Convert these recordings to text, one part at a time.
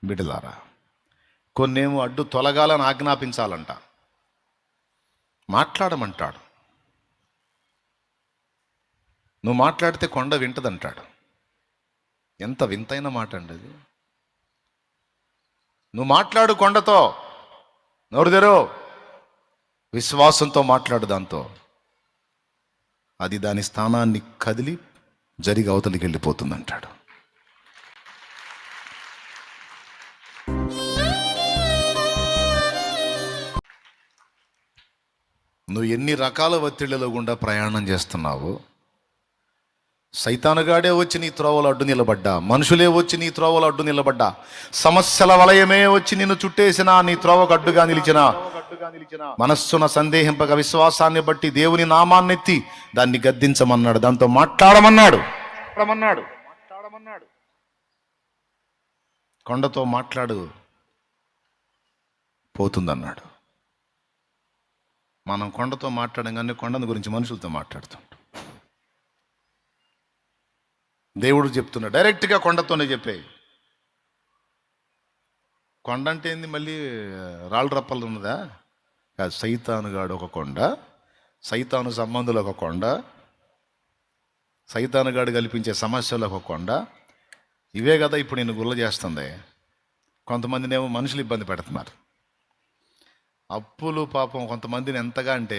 బిడ్డలారా, కొన్నేమో అడ్డు తొలగాలని ఆజ్ఞాపించాలంట, మాట్లాడమంటాడు. నువ్వు మాట్లాడితే కొండ వింటదంటాడు. ఎంత వింతైన మాట అండి అది. నువ్వు మాట్లాడు కొండతో, నోరు తెరు, విశ్వాసంతో మాట్లాడు దాంతో, అది దాని స్థానాన్ని కదిలి జరిగి అవతలికి వెళ్ళిపోతుంది అంటాడు. నువ్వు ఎన్ని రకాల ఒత్తిళ్లలో గుండా ప్రయాణం చేస్తున్నావు, సైతానుగాడే వచ్చి నీ త్రోవలు అడ్డు నిలబడ్డా, మనుషులే వచ్చి నీ త్రోవలు అడ్డు నిలబడ్డా, సమస్యల వలయమే వచ్చి నిన్ను చుట్టేసినా, నీ త్రోవకు అడ్డుగా నిలిచిన, మనస్సున సందేహింపక విశ్వాసాన్ని బట్టి దేవుని నామాన్నెత్తి దాన్ని గద్దించమన్నాడు, దాంతో మాట్లాడమన్నాడు. కొండతో మాట్లాడు, పోతుందన్నాడు. మనం కొండతో మాట్లాడంగానే కొండను గురించి మనుషులతో మాట్లాడుతాం. దేవుడు చెప్తున్నాడు, డైరెక్ట్గా కొండతోనే చెప్పే. కొండ అంటే ఏంది, మళ్ళీ రాళ్ళు రప్పలు ఉన్నదా? కాదు, సైతానుగాడు ఒక కొండ, సైతాను సంబంధులు ఒక కొండ, సైతానుగాడు కల్పించే సమస్యలు ఒక కొండ. ఇవే కదా ఇప్పుడు నేను గుల్ల చేస్తుంది. కొంతమందినేమో మనుషులు ఇబ్బంది పెడుతున్నారు. అప్పులు పాపం కొంతమందిని ఎంతగా అంటే,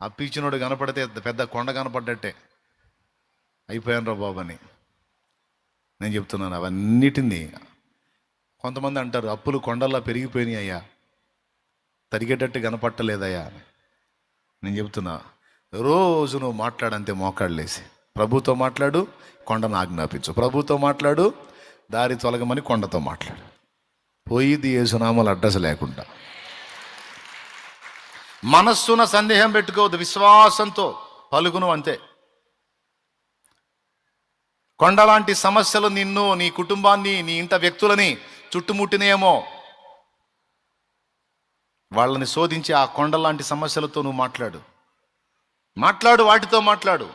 అప్పిచ్చినోడు కనపడితే పెద్ద కొండ కనపడ్డట్టే, అయిపోయాను రా బాబు అని నేను చెప్తున్నాను. అవన్నిటినీ కొంతమంది అంటారు, అప్పులు కొండల్లా పెరిగిపోయినాయి అయ్యా, తరిగేటట్టు కనపట్టలేదయ్యా అని. నేను చెప్తున్నా, రోజు నువ్వు మాట్లాడంతే మోకాళ్ళేసి, ప్రభుతో మాట్లాడు, కొండను ఆజ్ఞాపించు, ప్రభుతో మాట్లాడు, దారి తొలగమని కొండతో మాట్లాడు. పోయిది యేసునామాలు అడ్రస్ లేకుండా. మనస్సున సందేహం పెట్టుకోవద్దు, విశ్వాసంతో పలుకును అంతే. కొండలాంటి సమస్యలు నిన్ను, నీ కుటుంబాన్ని, నీ ఇంట వ్యక్తులని చుట్టుముట్టినేమో, వాళ్ళని శోధించి ఆ కొండలాంటి సమస్యలతో నువ్వు మాట్లాడు, వాటితో మాట్లాడు.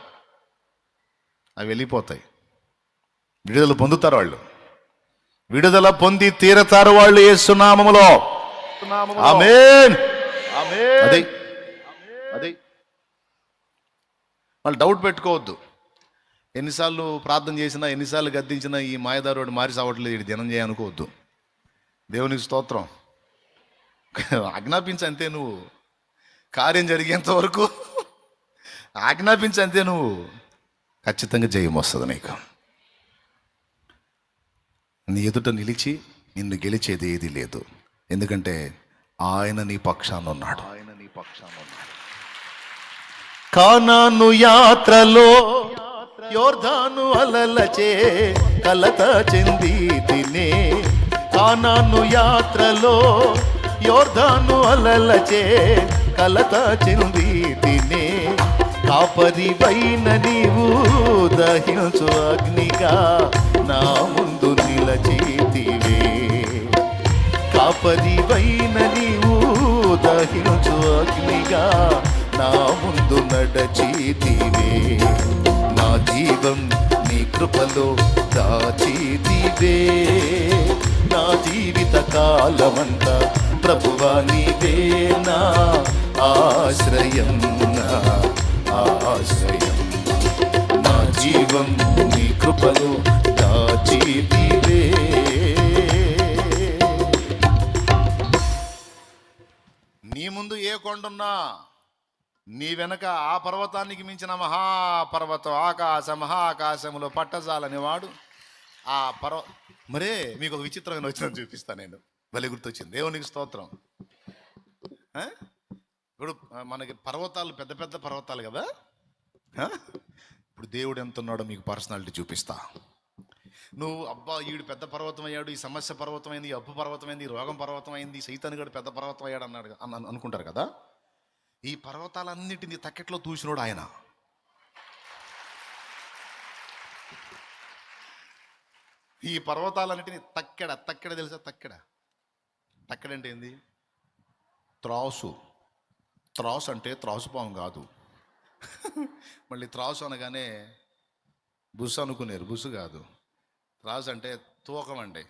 అవి వెళ్ళిపోతాయి, విడుదల పొందుతారు వాళ్ళు, విడుదల పొంది తీరతారు వాళ్ళు యేసు నామములో. ఆమేన్. అదే వాళ్ళు డౌట్ పెట్టుకోవద్దు. ఎన్నిసార్లు ప్రార్థన చేసినా, ఎన్నిసార్లు గద్దించినా ఈ మాయదారుడు మారి సావట్లేదు, ఇది దినం చేయనుకోవద్దు. దేవునికి స్తోత్రం. ఆజ్ఞాపించంతే, నువ్వు కార్యం జరిగేంత వరకు ఆజ్ఞాపించంతే, నువ్వు ఖచ్చితంగా జయం వస్తుంది నీకు. నీ ఎదుట నిలిచి నిన్ను గెలిచేది ఏది లేదు, ఎందుకంటే ఆయన నీ పక్షాన ఉన్నాడు. కానాను యాత్రలో యోర్దాను అలలచే కలత చెంది తినే, కానాను యాత్రలో యోర్దాను అలలచే కలత చెంది తినే, కాపరివైన నీవు దహించు అగ్నిగా నా ముందు నిలచితివే, కాపరివైన నీవు దహించు అగ్నిగా నా ముందు నడచితివే, నా జీవం నీ కృపలో దాచితివే, నా జీవిత కాలమంతా ప్రభువా నీవే నా ఆశ్రయం, నా ఆశ్రయం, నా జీవం నీ కృపలో దాచితివే. నీ ముందు ఏ కొండున్నా, నీ వెనక ఆ పర్వతానికి మించిన మహాపర్వతం, మహాకాశములో పట్టజాలని వాడు ఆ మరే మీకు ఒక విచిత్రమైన వచ్చిన చూపిస్తాను నేను, భలే గుర్తొచ్చింది. దేవునికి స్తోత్రం. ఇప్పుడు మనకి పర్వతాలు పెద్ద పెద్ద పర్వతాలు కదా, ఇప్పుడు దేవుడు ఎంత ఉన్నాడో మీకు పర్సనాలిటీ చూపిస్తా. నువ్వు అబ్బా ఈడు పెద్ద పర్వతం అయ్యాడు, ఈ సమస్య పర్వతమైంది, ఈ అప్పు పర్వతమైంది, ఈ రోగం పర్వతమైంది, సైతానుగాడు పెద్ద పర్వతం అయ్యాడు అన్నాడు అనుకుంటారు కదా. ఈ పర్వతాలన్నిటినీ తక్కెట్లో చూసినోడు ఆయన. ఈ పర్వతాలన్నిటినీ తక్కెడ తెలుసా? తక్కెడ అంటే ఏంది? త్రాసు అంటే త్రాసుపాము కాదు. మళ్ళీ త్రాసు అనగానే బుస్సు అనుకునేరు, బుస్సు కాదు. త్రాసు అంటే తూకం అండి.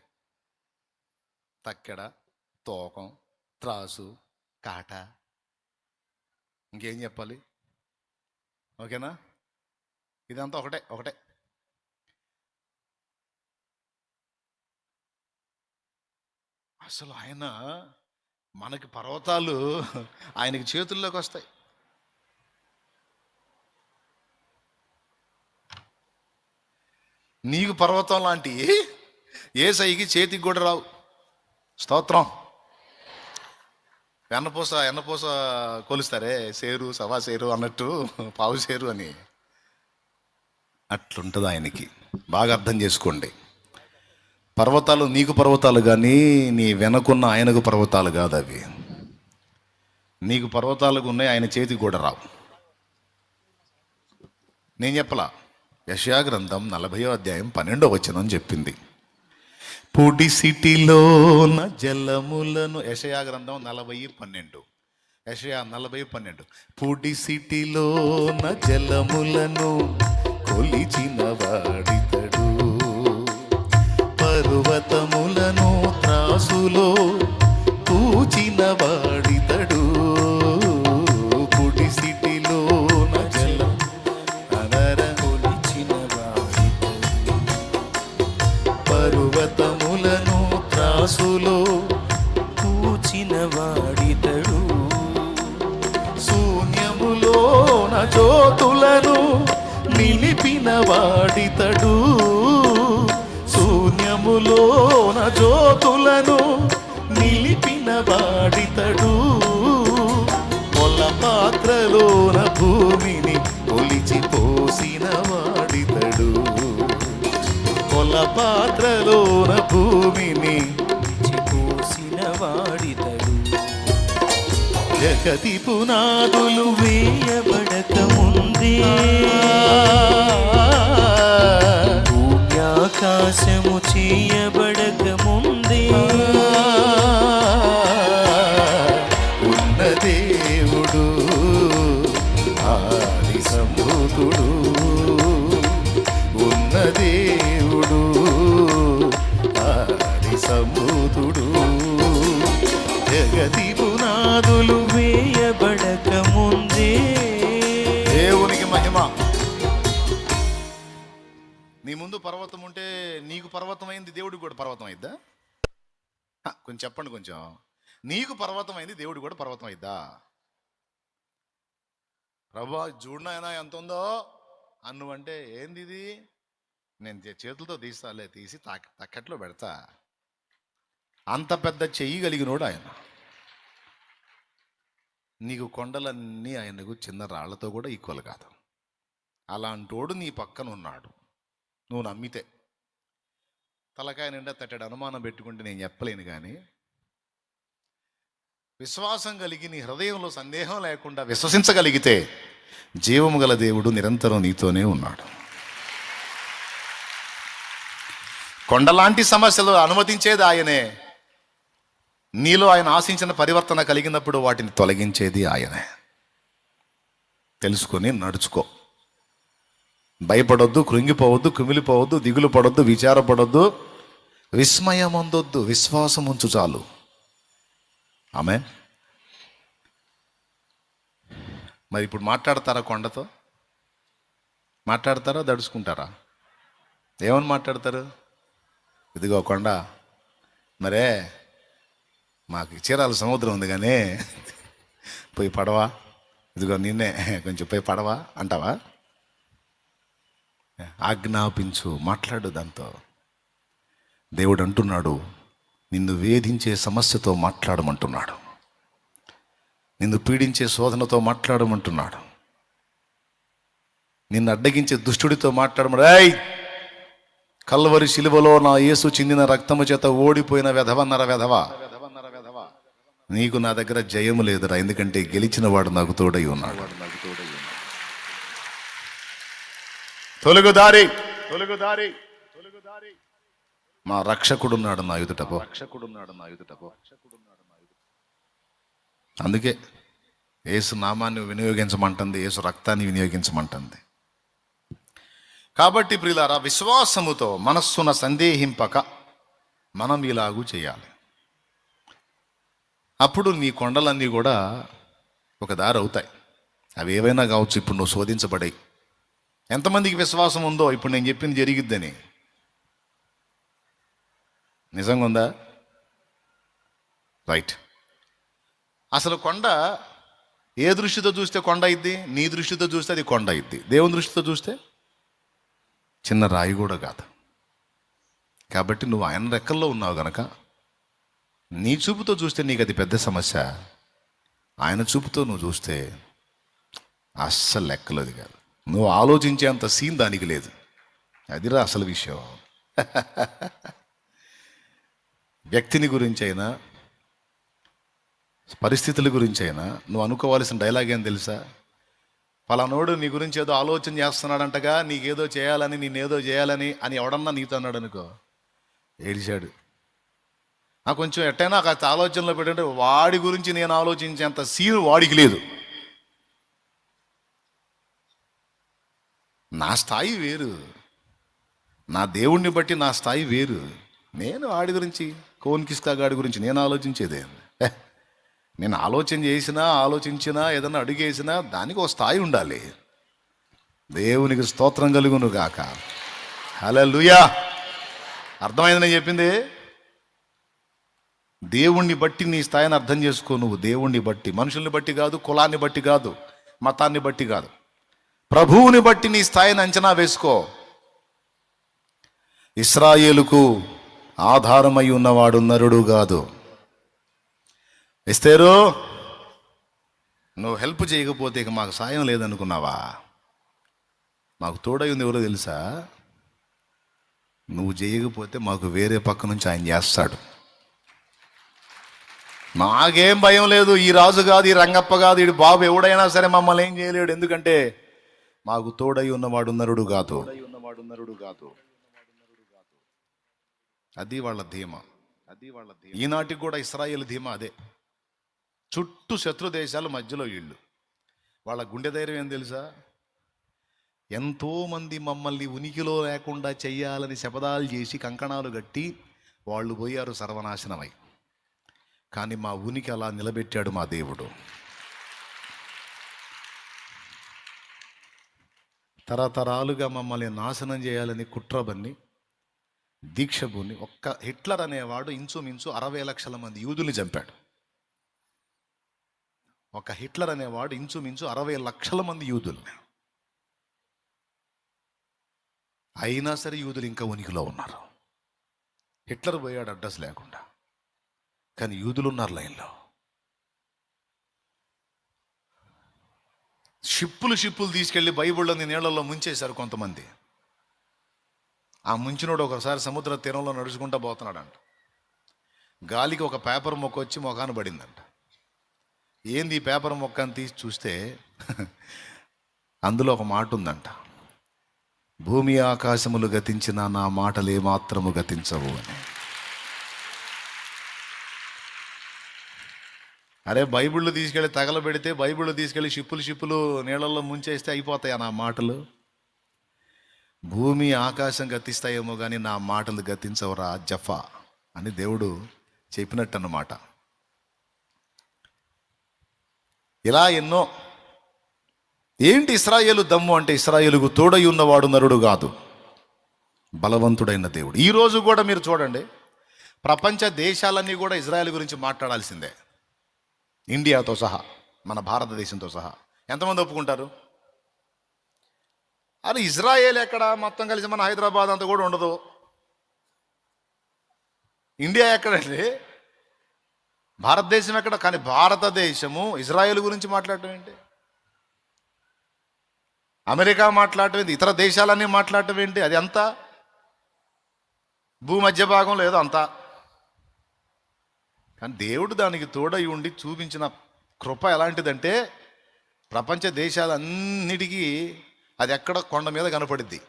తక్కెడ, తోకం, త్రాసు, కాట, ఇంకేం చెప్పాలి? ఓకేనా? ఇదంతా ఒకటే ఒకటే. అసలు ఆయన మనకి పర్వతాలు ఆయనకి చేతుల్లోకి వస్తాయి. నీకు పర్వతం లాంటి యేసయ్యకి చేతికి కూడా రావు. స్తోత్రం. ఎన్నపూస కొలుస్తారే, సేరు, సవా సేరు అన్నట్టు, పావు సేరు అని, అట్లుంటుంది ఆయనకి. బాగా అర్థం చేసుకోండి. పర్వతాలు నీకు పర్వతాలు కానీ నీ వెనకున్న ఆయనకు పర్వతాలు కాదు అవి. నీకు పర్వతాలకు ఉన్నాయి, ఆయన చేతికి కూడా రావు. నేను చెప్పలా, యెషయా గ్రంథం 40వ అధ్యాయం 12వ వచనం చెప్పింది. పొడి సిటిలోన జలములను, యెషయా గ్రంథం 40:12, యెషయా 40:12. పొడి సిటిలోన జలములను కొలిచిన వాడితడు, పర్వతములను త్రాసులో తూచిన వాడితడు. పొడి సిటిలోన కొలిచిన వాడితడు, పర్వతములను త్రాసులో తూచిన వాడితడు. శూన్యములోన జ్యోతులను నిలిపిన వాడితడు, శూన్యములోన జ్యోతులను నిలిపిన వాడితడు. పొల పాత్రలోన భూమిని కొలిచి పోసిన వాడితడు, పొల పాత్రలోన భూమిని పోసిన వాడితడు. జగతి పునాదులు వేయబడక ముందే, ఆకాశము చేయబడక ముందే, ఉన్న దేవుడు ఆది సంభూతుడు, ఉన్న దేవుడు ఆది సంభూతుడు. జగతి పునాదులు వేయబడక ముందే. దేవునికి మహిమ. నీ ముందు పర్వతం ఉంటే నీకు పర్వతం అయింది, దేవుడికి కూడా పర్వతం అయిద్దా? కొంచెం చెప్పండి. కొంచెం నీకు పర్వతం అయింది, దేవుడికి కూడా పర్వతం అయిద్దా? ప్రభా చూడనైనా ఎంత ఉందో అన్నువంటే, ఏంది ఇది, నేను చేతులతో తీస్తాలే, తీసి తక్కట్లో పెడతా. అంత పెద్ద చెయ్యి కలిగినోడు ఆయన. నీకు కొండలన్నీ ఆయనకు చిన్న రాళ్లతో కూడా ఈక్వల్ కాదు. అలాంటోడు నీ పక్కన ఉన్నాడు. నువ్వు నమ్మితే, తలకాయ నిండా తట్టడు అనుమానం పెట్టుకుంటే నేను చెప్పలేను, కానీ విశ్వాసం కలిగి నీ హృదయంలో సందేహం లేకుండా విశ్వసించగలిగితే జీవము గల దేవుడు నిరంతరం నీతోనే ఉన్నాడు. కొండలాంటి సమస్యలు అనుమతించేది ఆయనే. నీలో ఆయన ఆశించిన పరివర్తన కలిగినప్పుడు వాటిని తొలగించేది ఆయనే. తెలుసుకొని నడుచుకో. భయపడొద్దు, కృంగిపోవద్దు, కుమిలిపోవద్దు, దిగులు పడొద్దు, విచారపడొద్దు, విస్మయం అందొద్దు. విశ్వాసం ఉంచు చాలు. ఆమె మరి ఇప్పుడు మాట్లాడతారా? కొండతో మాట్లాడతారా? దడుచుకుంటారా? ఏమని మాట్లాడతారు? ఇదిగో కొండ, మరే మాకు చీరాల సముద్రం ఉంది కానీ పోయి పడవా, ఇదిగో నిన్నే కొంచెం పోయి పడవా అంటావా? ఆజ్ఞాపించు, మాట్లాడు దాంతో. దేవుడు అంటున్నాడు, నిన్ను వేధించే సమస్యతో మాట్లాడమంటున్నాడు, నిన్ను పీడించే శోధనతో మాట్లాడమంటున్నాడు, నిన్ను అడ్డగించే దుష్టుడితో మాట్లాడమన్నాడు. కల్వరి శిలువలో నా యేసు చిందిన రక్తము చేత ఓడిపోయిన వెధవన్నర వెధవ, నీకు నా దగ్గర జయము లేదురా, ఎందుకంటే గెలిచిన వాడు నాకు తోడై ఉన్నాడు. తొలుగుదారి తొలుగుదారి తొలుగుదారి, మా రక్షకుడున్నాడు నా ఎదుటపో. అందుకే యేసు నామాన్ని వినియోగించమంటుంది, యేసు రక్తాన్ని వినియోగించమంటుంది. కాబట్టి ప్రియులారా, విశ్వాసముతో మనస్సున సందేహింపక మనం ఇలాగూ చేయాలి. అప్పుడు నీ కొండలన్నీ కూడా ఒక దారి అవుతాయి. అవి ఏవైనా కావచ్చు. ఇప్పుడు నువ్వు శోధించబడాయి. ఎంతమందికి విశ్వాసం ఉందో ఇప్పుడు నేను చెప్పింది జరిగిద్దని? నిజంగా ఉందా? రైట్. అసలు కొండ ఏ దృష్టితో చూస్తే కొండ అయింది? నీ దృష్టితో చూస్తే అది కొండ అయింది. దేవుని దృష్టితో చూస్తే చిన్న రాయి కూడా కాదు. కాబట్టి నువ్వు ఆయన రెక్కల్లో ఉన్నావు గనక నీ చూపుతో చూస్తే నీకు అది పెద్ద సమస్య. ఆయన చూపుతో నువ్వు చూస్తే అస్సలు లెక్కలది కాదు. నువ్వు ఆలోచించేంత సీన్ దానికి లేదు. అదిరా అసలు విషయం. వ్యక్తిని గురించి అయినా పరిస్థితుల గురించి అయినా నువ్వు అనుకోవాల్సిన డైలాగ్ ఏం తెలుసా? ఫలానోడు నీ గురించి ఏదో ఆలోచన చేస్తున్నాడంటగా, నీకేదో చేయాలని, నేనేదో చేయాలని అని ఎవడన్నా నీతో అన్నాడు అనుకో, ఏడిచాడు. నాకు కొంచెం ఎట్టయినా కాస్త ఆలోచనలో పెట్టంటే వాడి గురించి నేను ఆలోచించేంత సీన్ వాడికి లేదు. నా స్థాయి వేరు, నా దేవుణ్ణి బట్టి నా స్థాయి వేరు. నేను వాడి గురించి, కోన్కిస్కా గాడి గురించి నేను ఆలోచించేదే. నేను ఆలోచించినా ఏదన్నా అడుగేసినా దానికి ఒక స్థాయి ఉండాలి. దేవునికి స్తోత్రం కలుగును గాక. హల్లెలూయా. అర్థమైంది నేను చెప్పింది? దేవుణ్ణి బట్టి నీ స్థాయిని అర్థం చేసుకో. నువ్వు దేవుణ్ణి బట్టి, మనుషుల్ని బట్టి కాదు, కులాన్ని బట్టి కాదు, మతాన్ని బట్టి కాదు, ప్రభువుని బట్టి నీ స్థాయిని అంచనా వేసుకో. ఇశ్రాయేలుకు ఆధారమై ఉన్నవాడు నరుడు కాదు. ఎస్తేరు, నువ్వు హెల్ప్ చేయకపోతే ఇక మాకు సాయం లేదనుకున్నావా? మాకు తోడై ఉంది ఎవరో తెలుసా? నువ్వు చేయకపోతే మాకు వేరే పక్క నుంచి ఆయన చేస్తాడు. నాకేం భయం లేదు. ఈ రాజు కాదు, ఈ రంగప్ప కాదు, ఈ బాబు ఎవడైనా సరే మమ్మల్ని ఏం చేయలేడు. ఎందుకంటే మాకు తోడై ఉన్నవాడు నరుడు కాదు. అది వాళ్ళ ధీమా. ఈనాటికి కూడా ఇశ్రాయేలు ధీమా అదే. చుట్టూ శత్రు దేశాలు, మధ్యలో ఇళ్ళు. వాళ్ళ గుండె ధైర్యం ఏం తెలుసా? ఎంతోమంది మమ్మల్ని ఉనికిలో లేకుండా చెయ్యాలని శపథాలు చేసి కంకణాలు కట్టి వాళ్ళు పోయారు సర్వనాశనమై. కానీ మా ఉనికి అలా నిలబెట్టాడు మా దేవుడు. తరతరాలుగా మమ్మల్ని నాశనం చేయాలని కుట్రబన్ని దీక్షభూని ఒక్క హిట్లర్ అనేవాడు ఇంచుమించు 60 లక్షల మంది యూదుల్ని చంపాడు. ఒక హిట్లర్ అనేవాడు ఇంచుమించు 60 లక్షల మంది యూదుల్ని. అయినా సరే యూదులు ఇంకా ఉనికిలో ఉన్నారు. హిట్లర్ పోయాడు అడ్రస్ లేకుండా, కానీ యూదులు ఉన్నారు లైన్లో. షిప్పులు తీసుకెళ్ళి బైబిళ్ళని నీళ్లలో ముంచేశారు కొంతమంది. ఆ ముంచినోడు ఒకసారి సముద్ర తీరంలో నడుచుకుంటూ పోతున్నాడంట. గాలికి ఒక పేపర్ మొక్క వచ్చి మొఖాన పడిందంట. ఏంది ఈ పేపర్ మొక్క అని తీసి చూస్తే అందులో ఒక మాట ఉందంట, భూమి ఆకాశములు గతించిన నా మాటలు ఏమాత్రము గతించవు అని. అరే, బైబిళ్ళు తీసుకెళ్ళి తగలబెడితే, బైబిళ్ళు తీసుకెళ్ళి షిప్పులు నీళ్ళల్లో ముంచేస్తే అయిపోతాయా నా మాటలు? భూమి ఆకాశం గతిస్తాయేమో కానీ నా మాటలు గతించవరా జఫా అని దేవుడు చెప్పినట్టు అన్నమాట. ఇలా ఎన్నో. ఏంటి ఇశ్రాయేలు దమ్ము అంటే, ఇశ్రాయేలుకు తోడై ఉన్నవాడు నరుడు కాదు, బలవంతుడైన దేవుడు. ఈరోజు కూడా మీరు చూడండి, ప్రపంచ దేశాలన్నీ కూడా ఇజ్రాయెల్ గురించి మాట్లాడాల్సిందే, ఇండియాతో సహా, మన భారతదేశంతో సహా. ఎంతమంది ఒప్పుకుంటారు? అరే, ఇజ్రాయేల్ ఎక్కడ? మొత్తం కలిసి మన హైదరాబాద్ అంతా కూడా ఉండదు. ఇండియా ఎక్కడండి? భారతదేశం ఎక్కడ? కానీ భారతదేశము ఇజ్రాయేల్ గురించి మాట్లాడటం ఏంటి? అమెరికా మాట్లాడటం ఏంటి? ఇతర దేశాలన్నీ మాట్లాడటం ఏంటి? అది అంతా భూమధ్య భాగంలో ఏదో అంతా. కానీ దేవుడు దానికి తోడై ఉండి చూపించిన కృప ఎలాంటిదంటే, ప్రపంచ దేశాలన్నిటికీ అది ఎక్కడ కొండ మీద కనపడిద్ది.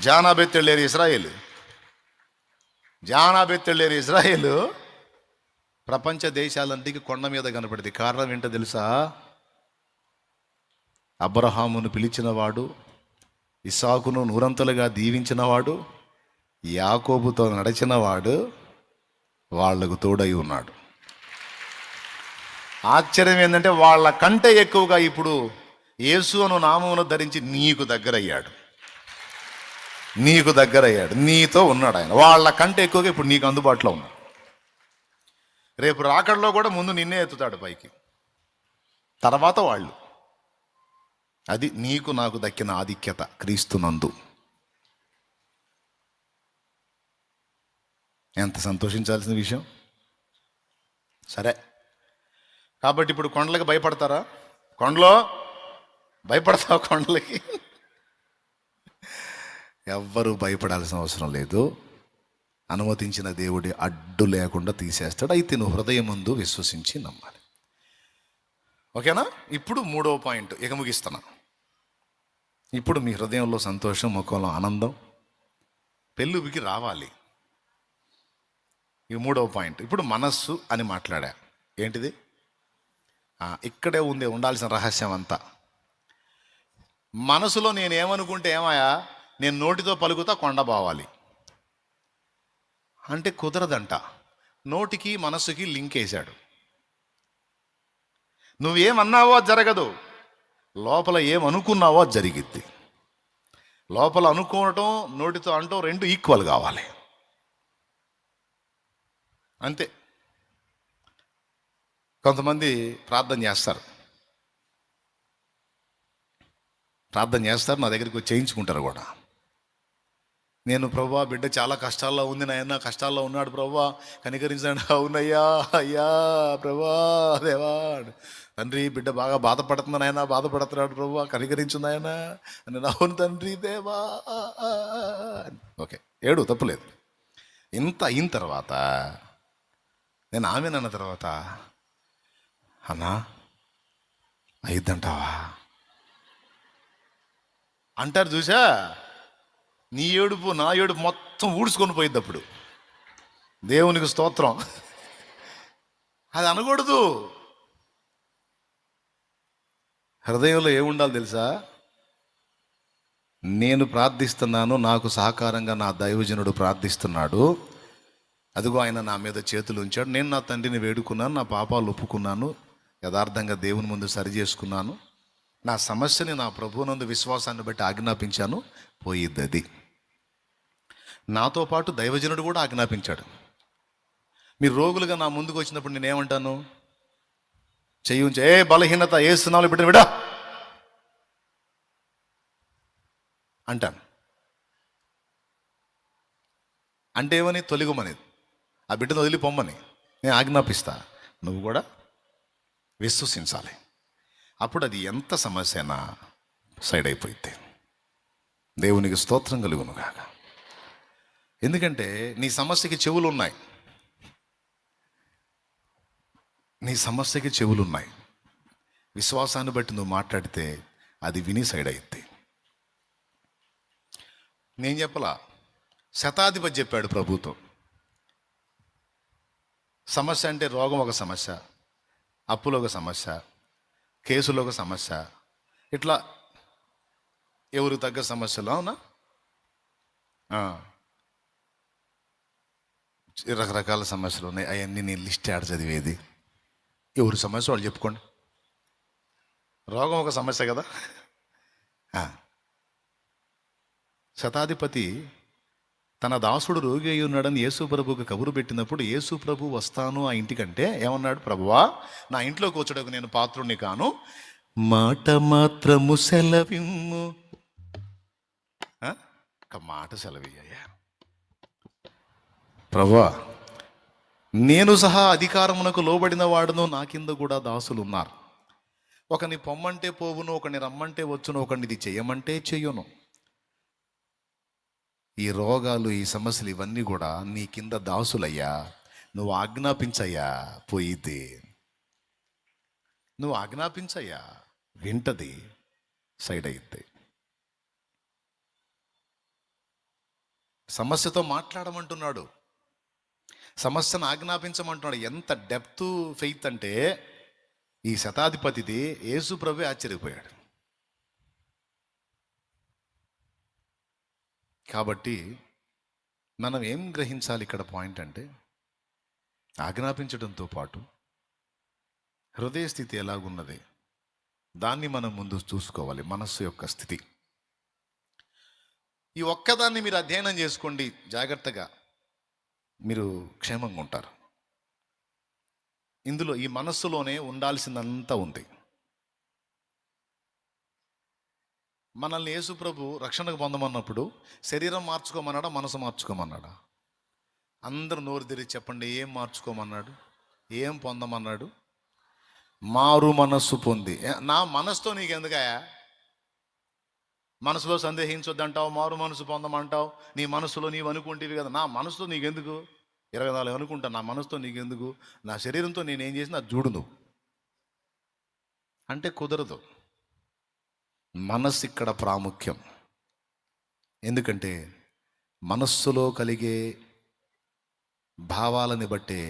జానాబెత్తెళ్ళేరు ఇజ్రాయేల్, ఇజ్రాయేల్ ప్రపంచ దేశాలన్నిటికీ కొండ మీద కనపడింది. కారణం ఏంటో తెలుసా? అబ్రహామును పిలిచినవాడు, ఇస్సాకును నూరంతలుగా దీవించినవాడు, యాకోబుతో నడిచినవాడు, వాళ్లకు తోడై ఉన్నాడు. ఆశ్చర్యం ఏంటంటే వాళ్ళ కంటే ఎక్కువగా ఇప్పుడు యేసు అను నామమును ధరించి నీకు దగ్గరయ్యాడు. నీతో ఉన్నాడు ఆయన. వాళ్ళ కంటే ఎక్కువగా ఇప్పుడు నీకు అందుబాటులో ఉన్నాడు. రేపు రాకడలో కూడా ముందు నిన్నే ఎత్తుతాడు పైకి, తర్వాత వాళ్ళు. అది నీకు నాకు దక్కిన ఆధిక్యత క్రీస్తునందు. ఎంత సంతోషించాల్సిన విషయం. సరే, కాబట్టి ఇప్పుడు కొండలకి భయపడతారా? కొండలో భయపడతావు? కొండలకి ఎవ్వరూ భయపడాల్సిన అవసరం లేదు. అనుమతించిన దేవుడి అడ్డు లేకుండా తీసేస్తాడు. అయితే నువ్వు హృదయం ముందు విశ్వసించి నమ్మాలి. ఓకేనా? ఇప్పుడు 3వ పాయింట్ ఇక ముగిస్తున్నా. ఇప్పుడు మీ హృదయంలో సంతోషం, ముఖంలో ఆనందం పెళ్ళుబికి రావాలి. ఈ 3వ పాయింట్. ఇప్పుడు మనస్సు అని మాట్లాడా. ఏంటిది? ఇక్కడే ఉండాల్సిన రహస్యం అంతా. మనసులో నేనేమనుకుంటే ఏమయ్యా, నేను నోటితో పలుకుతా కొండ బావాలి అంటే కుదరదంట. నోటికి మనసుకి లింక్ వేశాడు. నువ్వేమన్నావో జరగదు, లోపల ఏమనుకున్నావో జరిగిద్ది. లోపల అనుకోవటం, నోటితో అంటూ రెండు ఈక్వల్ కావాలి. అంతే. కొంతమంది ప్రార్థన చేస్తారు, నా దగ్గరికి వచ్చి చేయించుకుంటారు కూడా. నేను ప్రభువా బిడ్డ చాలా కష్టాల్లో ఉంది నాయన, కష్టాల్లో ఉన్నాడు ప్రభువా కనికరించండి. అవునయ్యా, అయ్యా ప్రభువా దేవా, తండ్రి బిడ్డ బాగా బాధపడుతుంది నాయన, బాధపడుతున్నాడు ప్రభువా కనికరించు నాయన. నేను అవును తండ్రి దేవా. ఓకే, ఏడు తప్పులేదు. ఇంత అయిన తర్వాత నేను ఆమెనన్న తర్వాత, అన్నా అయిద్దంటావా అంటారు. చూసా, నీ ఏడుపు నా ఏడుపు మొత్తం ఊడ్చుకొని పోయిద్ది. అప్పుడు దేవునికి స్తోత్రం. అది అనకూడదు. హృదయంలో ఏముండాలి తెలుసా? నేను ప్రార్థిస్తున్నాను, నాకు సహకారంగా నా దైవజనుడు ప్రార్థిస్తున్నాడు, అదిగో ఆయన నా మీద చేతులు ఉంచాడు, నేను నా తండ్రిని వేడుకున్నాను, నా పాపాలు ఒప్పుకున్నాను, యథార్థంగా దేవుని ముందు సరి చేసుకున్నాను, నా సమస్యని నా ప్రభువునందు విశ్వాసాన్ని బట్టి ఆజ్ఞాపించాను, పోయిద్ది. అది నాతో పాటు దైవజనుడు కూడా ఆజ్ఞాపించాడు. మీరు రోగులుగా నా ముందుకు వచ్చినప్పుడు నేనేమంటాను? చెయ్యి ఉంచి, ఏ బలహీనత ఏస్తున్నావు బిడ్డ విడా అంటాను. అంటే ఏమని? తొలిగమని, ఆ బిడ్డను వదిలి పొమ్మని నేను ఆజ్ఞాపిస్తా. నువ్వు కూడా విశ్వసించాలి. అప్పుడు అది ఎంత సమస్య అయినా సైడ్ అయిపోయింది. దేవునికి స్తోత్రం కలుగును కాక. ఎందుకంటే నీ సమస్యకి చెవులు ఉన్నాయి, విశ్వాసాన్ని బట్టి నువ్వు మాట్లాడితే అది విని సైడ్ అయింది. నేను చెప్పలా, శతాధిపతి చెప్పాడు ప్రభుతో. సమస్య అంటే రోగం ఒక సమస్య, అప్పులో ఒక సమస్య, కేసులో ఒక సమస్య, ఇట్లా ఎవరు తగ్గ సమస్యలు. అవునా? రకరకాల సమస్యలు ఉన్నాయి. అవన్నీ నేను లిస్ట్ యాడ్ చదివేది. ఎవరి సమస్య వాళ్ళు చెప్పుకోండి. రోగం ఒక సమస్య కదా. శతాధిపతి తన దాసుడు రోగి అయి ఉన్నాడని యేసు ప్రభువుకి కబురు పెట్టినప్పుడు, యేసు ప్రభు వస్తాను ఆ ఇంటికంటే ఏమన్నాడు? ప్రభువా, నా ఇంట్లో కూర్చోడానికి నేను పాత్రుణ్ణి కాను, మాట మాత్రము సెలవిమ్ము. ఒక మాట సెలవయ్యా ప్రభువా, నేను సహా అధికారమునకు లోబడిన వాడును, నా కింద కూడా దాసులు ఉన్నారు. ఒకని పొమ్మంటే పోవును, ఒకని రమ్మంటే వచ్చును, ఒకని ఇది చెయ్యమంటే చెయ్యును. ఈ రోగాలు, ఈ సమస్యలు ఇవన్నీ కూడా నీ కింద దాసులయ్యా. నువ్వు ఆజ్ఞాపించయ్యా, పోయిద్ది. నువ్వు ఆజ్ఞాపించయ్యా, వింటది, సైడ్ అయ్యిద్ది. సమస్యతో మాట్లాడమంటున్నాడు, సమస్యను ఆజ్ఞాపించమంటున్నాడు. ఎంత డెప్త్ ఫెయిత్ అంటే ఈ శతాధిపతిది యేసు ప్రభువే ఆశ్చర్యపోయాడు. కాబట్టి మనం ఏం గ్రహించాలి ఇక్కడ? పాయింట్ అంటే ఆజ్ఞాపించడంతో పాటు హృదయ స్థితి ఎలాగున్నది దాన్ని మనం ముందు చూసుకోవాలి. మనస్సు యొక్క స్థితి. ఈ ఒక్కదాన్ని మీరు అధ్యయనం చేసుకోండి, జాగ్రత్తగా మీరు క్షేమంగా ఉంటారు. ఇందులో ఈ మనస్సులోనే ఉండాల్సిందంతా ఉంది. మనల్ని యేసు ప్రభు రక్షణకు పొందమన్నప్పుడు శరీరం మార్చుకోమన్నాడా, మనసు మార్చుకోమన్నాడా? అందరూ నోరు తెరిచి చెప్పండి, ఏం మార్చుకోమన్నాడు, ఏం పొందమన్నాడు? మారు మనస్సు పొంది. నా మనసుతో నీకెందుకయా? మనసులో సందేహించొద్దంటావు, మారు మనసు పొందమంటావు. నీ మనసులో నీవు అనుకుంటేవి కదా. నా మనసుతో నీకెందుకు? 24 అనుకుంటా, నా మనసుతో నీకెందుకు? నా శరీరంతో నేనేం చేసినా చూడు నువ్వు అంటే కుదరదు. మనస్సు ఇక్కడ ప్రాముఖ్యం. ఎందుకంటే మనస్సులో కలిగే భావాలని బట్టే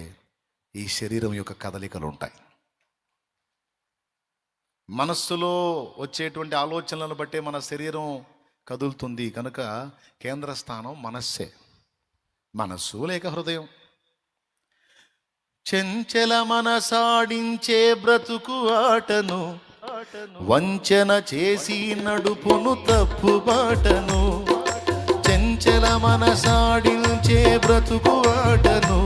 ఈ శరీరం యొక్క కదలికలు ఉంటాయి. మనస్సులో వచ్చేటువంటి ఆలోచనలను బట్టే మన శరీరం కదులుతుంది. కనుక కేంద్ర స్థానం మనస్సే. మనస్సు లేక హృదయం. చెంచల మనసాడించే బ్రతుకు ఆటను, వంచన చేసి నడుపును తప్పు బాటను. చెంచల మనసాడించే బ్రతుకు ఆటను,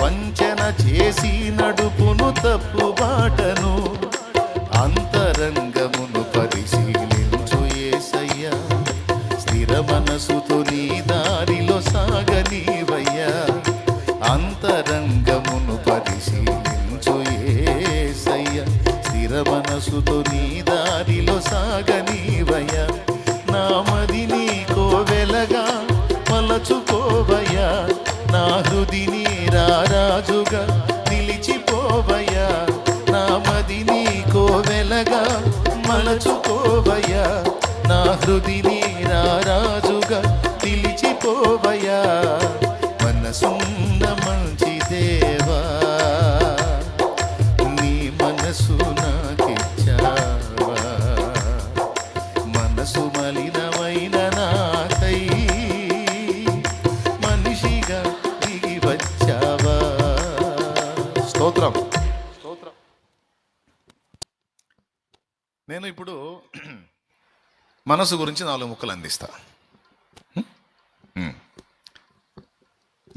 వంచన చేసి నడుపును తప్పు బాటను. అంతరంగమును పరిశీలించు యేసయ్యా, స్థిర మనసుతో నీ దారిలో సాగనీవయ్యా. అంతరంగమును పరిశీలించు యేసయ్యా, స్థిర మనసుతో నీ దారిలో సాగనీవయ్యా. నా మది నీ కోవెలగా మలచుకోవయ్యా, నా హృదిని రారాజుగా నిలిచిపోవయ్యా. నా మది నీ కోవెలగా మలచుకోవయ్యా, నా హృదిని రారాజుగా నిలిచిపోవయ్యా. మనసున్న మంచి దేవా, నీ మనసు నాకిచ్చావా. మనసు మలినమైన నాకై మనిషిగా దిగి వచ్చావా. స్తోత్రం. నేను ఇప్పుడు మనసు గురించి 4 ముక్కలు అందిస్తా.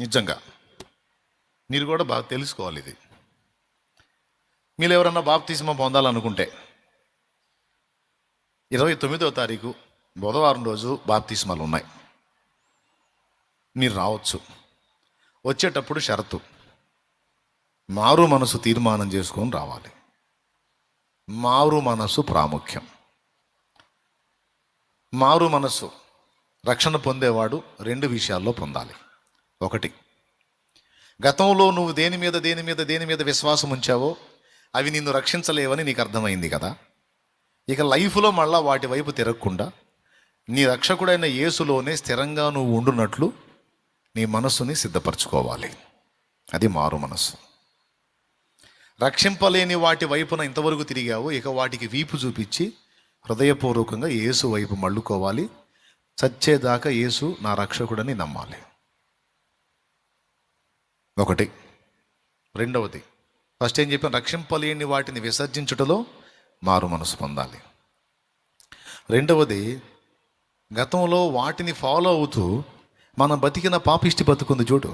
నిజంగా మీరు కూడా బాగా తెలుసుకోవాలి. ఇది మీరు ఎవరన్నా బాప్తిస్మా పొందాలనుకుంటే 29వ తారీఖు బుధవారం రోజు బాప్తిస్మాలు ఉన్నాయి. మీరు రావచ్చు. వచ్చేటప్పుడు షరతు, మారు మనసు తీర్మానం చేసుకొని రావాలి. మారు మనసు ప్రాముఖ్యం. మారు మనసు రక్షణ పొందేవాడు 2 విషయాల్లో పొందాలి. 1, గతంలో నువ్వు దేని మీద విశ్వాసం ఉంచావో అవి నిన్ను రక్షించలేవని నీకు అర్థమైంది కదా. ఇక లైఫ్లో మళ్ళా వాటి వైపు తిరగకుండా నీ రక్షకుడైన యేసులోనే స్థిరంగా నువ్వు ఉండునట్లు నీ మనస్సుని సిద్ధపరచుకోవాలి. అది మారు మనస్సు. రక్షింపలేని వాటి వైపున ఇంతవరకు తిరిగావు, ఇక వాటికి వీపు చూపించి హృదయపూర్వకంగా యేసు వైపు మళ్ళుకోవాలి. చచ్చేదాకా యేసు నా రక్షకుడని నమ్మాలి. 1. 2వది, ఫస్ట్ ఏం చెప్పాను? రక్షింపలేని వాటిని విసర్జించుటలో మారు మనసు పొందాలి. 2వది, గతంలో వాటిని ఫాలో అవుతూ మనం బతికిన పాపిష్టి బతుకుంది చూడు,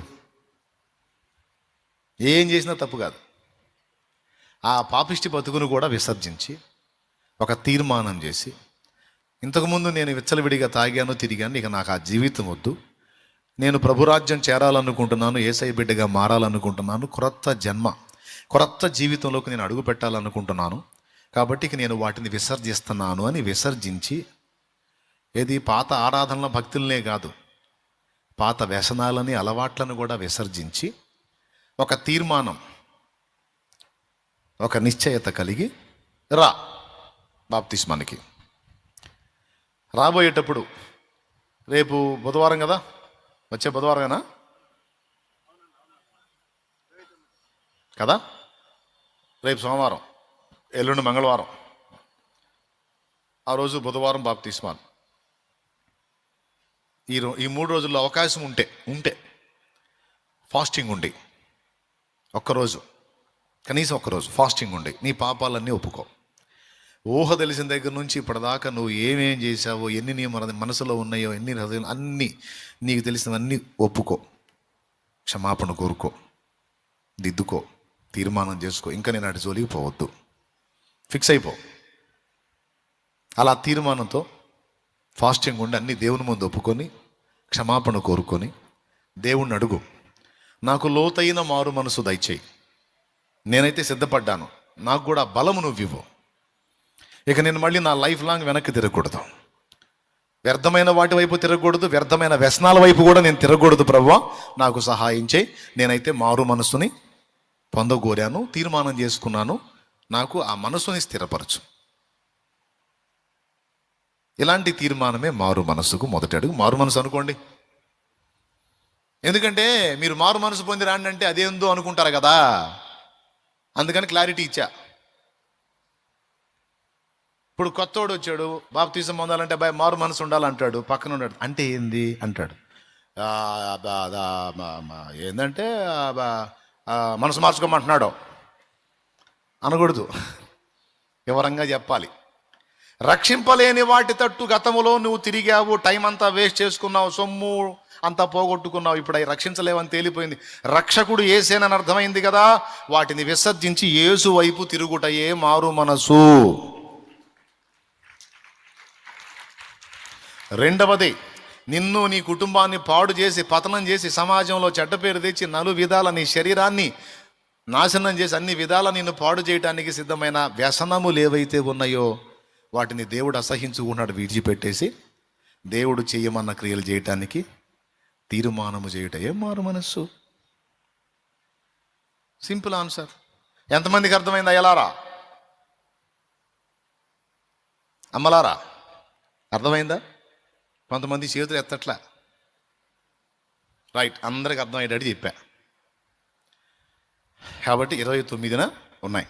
ఏం చేసినా తప్పు కాదు. ఆ పాపిష్టి బతుకును కూడా విసర్జించి ఒక తీర్మానం చేసి, ఇంతకుముందు నేను విచ్చలవిడిగా తాగాను, తిరిగాను, ఇక నాకు ఆ జీవితం వద్దు, నేను ప్రభురాజ్యం చేరాలనుకుంటున్నాను, యేసయ్య బిడ్డగా మారాలనుకుంటున్నాను, క్రొత్త జన్మ, క్రొత్త జీవితంలోకి నేను అడుగు పెట్టాలనుకుంటున్నాను, కాబట్టి ఇక నేను వాటిని విసర్జిస్తున్నాను అని విసర్జించి, ఏది పాత ఆరాధనల భక్తులనే కాదు, పాత వ్యసనాలని అలవాట్లను కూడా విసర్జించి ఒక తీర్మానం, ఒక నిశ్చయత కలిగి రా బాప్తిస్మానికి. రాబోయేటప్పుడు రేపు బుధవారం కదా, వచ్చే బుధవారమేనా కదా, రేపు సోమవారం, ఎల్లుండి మంగళవారం, ఆ రోజు బుధవారం బాప్తిస్మాలు. ఈ 3 రోజుల్లో అవకాశం ఉంటే ఫాస్టింగ్ ఉండి ఒక్కరోజు, కనీసం ఒక్కరోజు ఫాస్టింగ్ ఉండి నీ పాపాలన్నీ ఒప్పుకో. ఊహ తెలిసిన దగ్గర నుంచి ఇప్పటిదాకా నువ్వు ఏమేం చేసావో, ఎన్ని నీ మనసులో ఉన్నాయో, ఎన్ని హృదయం అన్నీ నీకు తెలిసినవన్నీ ఒప్పుకో, క్షమాపణ కోరుకో, దిద్దుకో, తీర్మానం చేసుకో. ఇంకా నేను అటు జోలికి పోవద్దు, ఫిక్స్ అయిపో. అలా తీర్మానంతో ఫాస్టింగ్ ఉండి అన్ని దేవుని ముందు ఒప్పుకొని క్షమాపణ కోరుకొని దేవుణ్ణి అడుగు, నాకు లోతైన మారు మనసు దయచేయి. నేనైతే సిద్ధపడ్డాను, నాకు కూడా బలము నువ్వివ్వు. ఇక నేను మళ్ళీ నా లైఫ్ లాంగ్ వెనక్కి తిరగకూడదు, వ్యర్థమైన వాటి వైపు తిరగకూడదు, వ్యర్థమైన వ్యసనాల వైపు కూడా నేను తిరగకూడదు. ప్రభువా నాకు సహాయం చేయి. నేనైతే మారు మనసుని పొందగోరాను, తీర్మానం చేసుకున్నాను, నాకు ఆ మనసుని స్థిరపరచు. ఇలాంటి తీర్మానమే మారు మనసుకు మొదటి అడుగు. మారు మనసు అనుకోండి. ఎందుకంటే మీరు మారు మనసు పొంది రాండి అంటే అదేందో అనుకుంటారు కదా, అందుకని క్లారిటీ ఇచ్చా. ఇప్పుడు కొత్తోడు వచ్చాడు, బాప్తిజం పొందాలంటే అబ్బాయి మారు మనసు ఉండాలంటాడు. పక్కన ఉన్నాడు, అంటే ఏంది అంటాడు. ఏంటంటే మనసు మార్చుకోమంటున్నాడు అనకూడదు, వివరంగా చెప్పాలి. రక్షింపలేని వాటి తట్టు గతములో నువ్వు తిరిగావు, టైం అంతా వేస్ట్ చేసుకున్నావు, సొమ్ము అంతా పోగొట్టుకున్నావు. ఇప్పుడు అవి రక్షించలేవని తేలిపోయింది. రక్షకుడు యేసేనని అర్థమైంది కదా, వాటిని విసర్జించి యేసు వైపు తిరుగుటయే మారు మనసు. రెండవది, నిన్ను నీ కుటుంబాన్ని పాడు చేసి పతనం చేసి సమాజంలో చెడ్డ పేరు తెచ్చి నలు విధాల నీ శరీరాన్ని నాశనం చేసి అన్ని విధాల నిన్ను పాడు చేయడానికి సిద్ధమైన వ్యసనములు ఏవైతే ఉన్నాయో వాటిని దేవుడు అసహించుకున్నాడు. విడిచిపెట్టేసి దేవుడు చేయమన్న క్రియలు చేయటానికి తీర్మానము చేయటయే మారు మనస్సు. Simple answer. ఎంతమందికి అర్థమైంది అయ్యలారా, అమ్మలారా? అర్థమైందా? కొంతమంది చేతులు ఎత్తట్లా. రైట్, అందరికి అర్థమయ్యేటట్టు చెప్పా. కాబట్టి 29న ఉన్నాయి.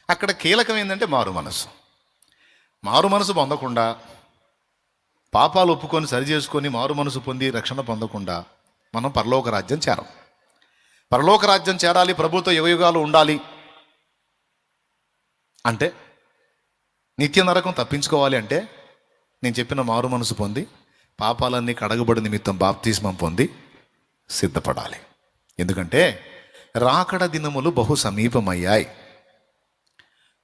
అక్కడ కీలకం ఏంటంటే మారు మనసు. మారు మనసు పొందకుండా, పాపాలు ఒప్పుకొని సరి చేసుకొని మారు మనసు పొంది రక్షణ పొందకుండా మనం పరలోక రాజ్యం చేరం. పరలోక రాజ్యం చేరాలి, ప్రభుతో యుగయుగాలు ఉండాలి అంటే, నిత్య నరకం తప్పించుకోవాలి అంటే నేను చెప్పిన మారు మనసు పొంది పాపాలన్నీ కడగబడి నిమిత్తం బాప్తిస్మం పొంది సిద్ధపడాలి. ఎందుకంటే రాకడ దినములు బహు సమీపమయ్యాయి.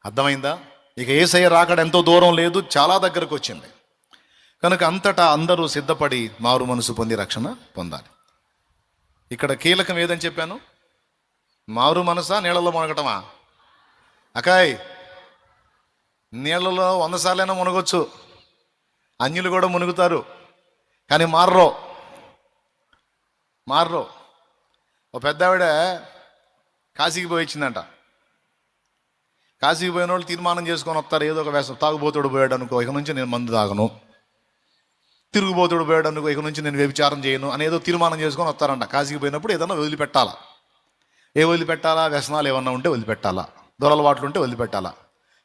అర్థమైందా? ఇక యేసయ్య రాకడ ఎంతో దూరం లేదు, చాలా దగ్గరకు వచ్చింది. కనుక అంతటా అందరూ సిద్ధపడి మారు మనసు పొంది రక్షణ పొందాలి. ఇక్కడ కీలకం ఏదని చెప్పాను? మారు మనసా, నీళ్ళలో మునగటమా? అకాయ్, నీళ్ళలో 100 సార్లైనా మునగొచ్చు, అన్యులు కూడా మునుగుతారు, కానీ మారరు. ఓ పెద్ద ఆవిడ కాశీకి పోయి వచ్చిందంట. కాశీకి పోయిన వాళ్ళు తీర్మానం చేసుకొని వస్తారు, ఏదో ఒక వేసం. తాగుబోతుడు పోయాడు అనుకో, ఇక నుంచి నేను మందు తాగను. తిరుగుబోతుడు పోయాడు అనుకో, ఇక నుంచి నేను వ్యభిచారం చేయను అని ఏదో తీర్మానం చేసుకొని వస్తారంట. కాశీకి పోయినప్పుడు ఏదన్నా వదిలిపెట్టాలా. వదిలిపెట్టాలా? వ్యసనాలు ఏమన్నా ఉంటే వదిలిపెట్టాలా, దొరలవాట్లు ఉంటే వదిలిపెట్టాలా.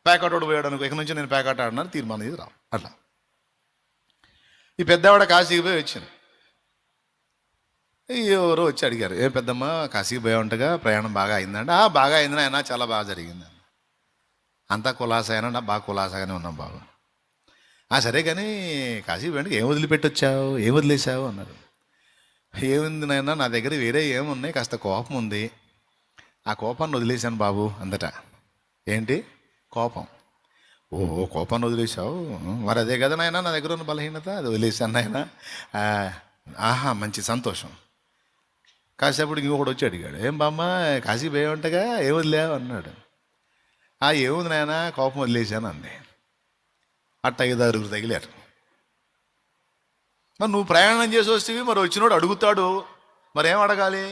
పేకాటోడు పోయాడు అనుకో, ఇక నుంచి నేను పేకాట ఆడినాను తీర్మానం చేసి రా. అట్లా ఈ పెద్దవాడ కాశీకి పోయి వచ్చింది. ఎవరో వచ్చి అడిగారు, ఏ పెద్దమ్మ కాశీకి పోయా ఉంటగా, ప్రయాణం బాగా అయిందండి. బాగా అయింది నాయన, చాలా బాగా జరిగింది. అంతా కులాస అయినా, బాగా కులాసగానే ఉన్నాం బాబు. సరే కానీ కాశీ పోయానికి ఏం వదిలిపెట్టొచ్చావు, ఏం వదిలేసావు అన్నారు. ఏముంది నాయన, నా దగ్గర వేరే ఏమున్నాయి, కాస్త కోపం ఉంది, ఆ కోపాన్ని వదిలేశాను బాబు అందట. ఏంటి కోపం? ఓ కోపాన్ని వదిలేసావు, మరి అదే కదా నాయన నా దగ్గర ఉన్న బలహీనత, అది వదిలేశాను నాయన. మంచి సంతోషం. కాసేపటికి ఇంకొకటి వచ్చి అడిగాడు, ఏం బామ్మ కాశీ పోయే ఉంటగా, ఏం వదిలేవు అన్నాడు. ఏముంది నాయన, కోపం వదిలేశాను అంది. అట్ట 5-6 తగిలారు. మరి నువ్వు ప్రయాణం చేసి వస్తేవి, మరి వచ్చినోడు అడుగుతాడు, మరి ఏం అడగాలి?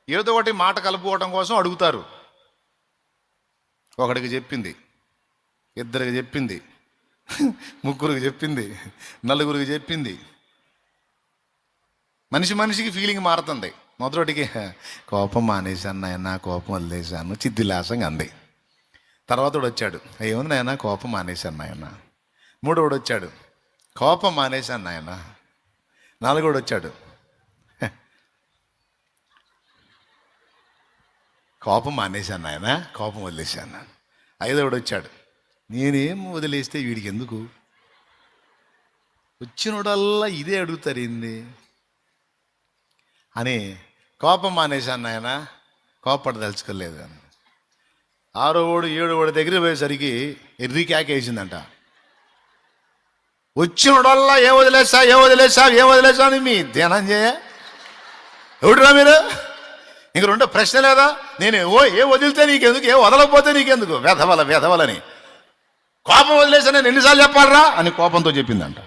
ఏదో ఒకటి మాట కలుపుకోవటం కోసం అడుగుతారు. ఒకడికి చెప్పింది, 2కి చెప్పింది, 3కి చెప్పింది, 4కి చెప్పింది. మనిషికి ఫీలింగ్ మారుతుంది. మొదటికి కోపం మానేశాను నాయన, కోపం వదిలేశాను, చిద్దిలాసంగా అంది. తర్వాత వచ్చాడు, ఏముంది నాయన కోపం మానేశాను నాయన. 3వాడు వచ్చాడు, కోపం మానేశాను నాయన. 4వాడు వచ్చాడు, కోపం మానేశాను ఆయన, కోపం వదిలేశాను. ఐదవడు వచ్చాడు. నేనేం వదిలేస్తే వీడికి ఎందుకు, వచ్చినోడల్లా ఇదే అడుగుతారు ఏంది అని కోపం మానేశాను ఆయన, కోపడదలుచుకోలేదు అని. ఆరో ఓడు ఏడో ఓడి దగ్గర పోయేసరికి ఎర్రి కేకేసిందంట. వచ్చినోడల్లా ఏం వదిలేసా అని మీ ధ్యానం చేయ ఎవడురా మీరు, ఇంక రెండో ప్రశ్న లేదా? నేను ఏ వదిలితే నీకెందుకు, ఏ వదలకపోతే నీకెందుకు, వెధవలని కోపం వదిలేసా నేను ఎన్నిసార్లు చెప్పాలరా అని కోపంతో చెప్పిందంట.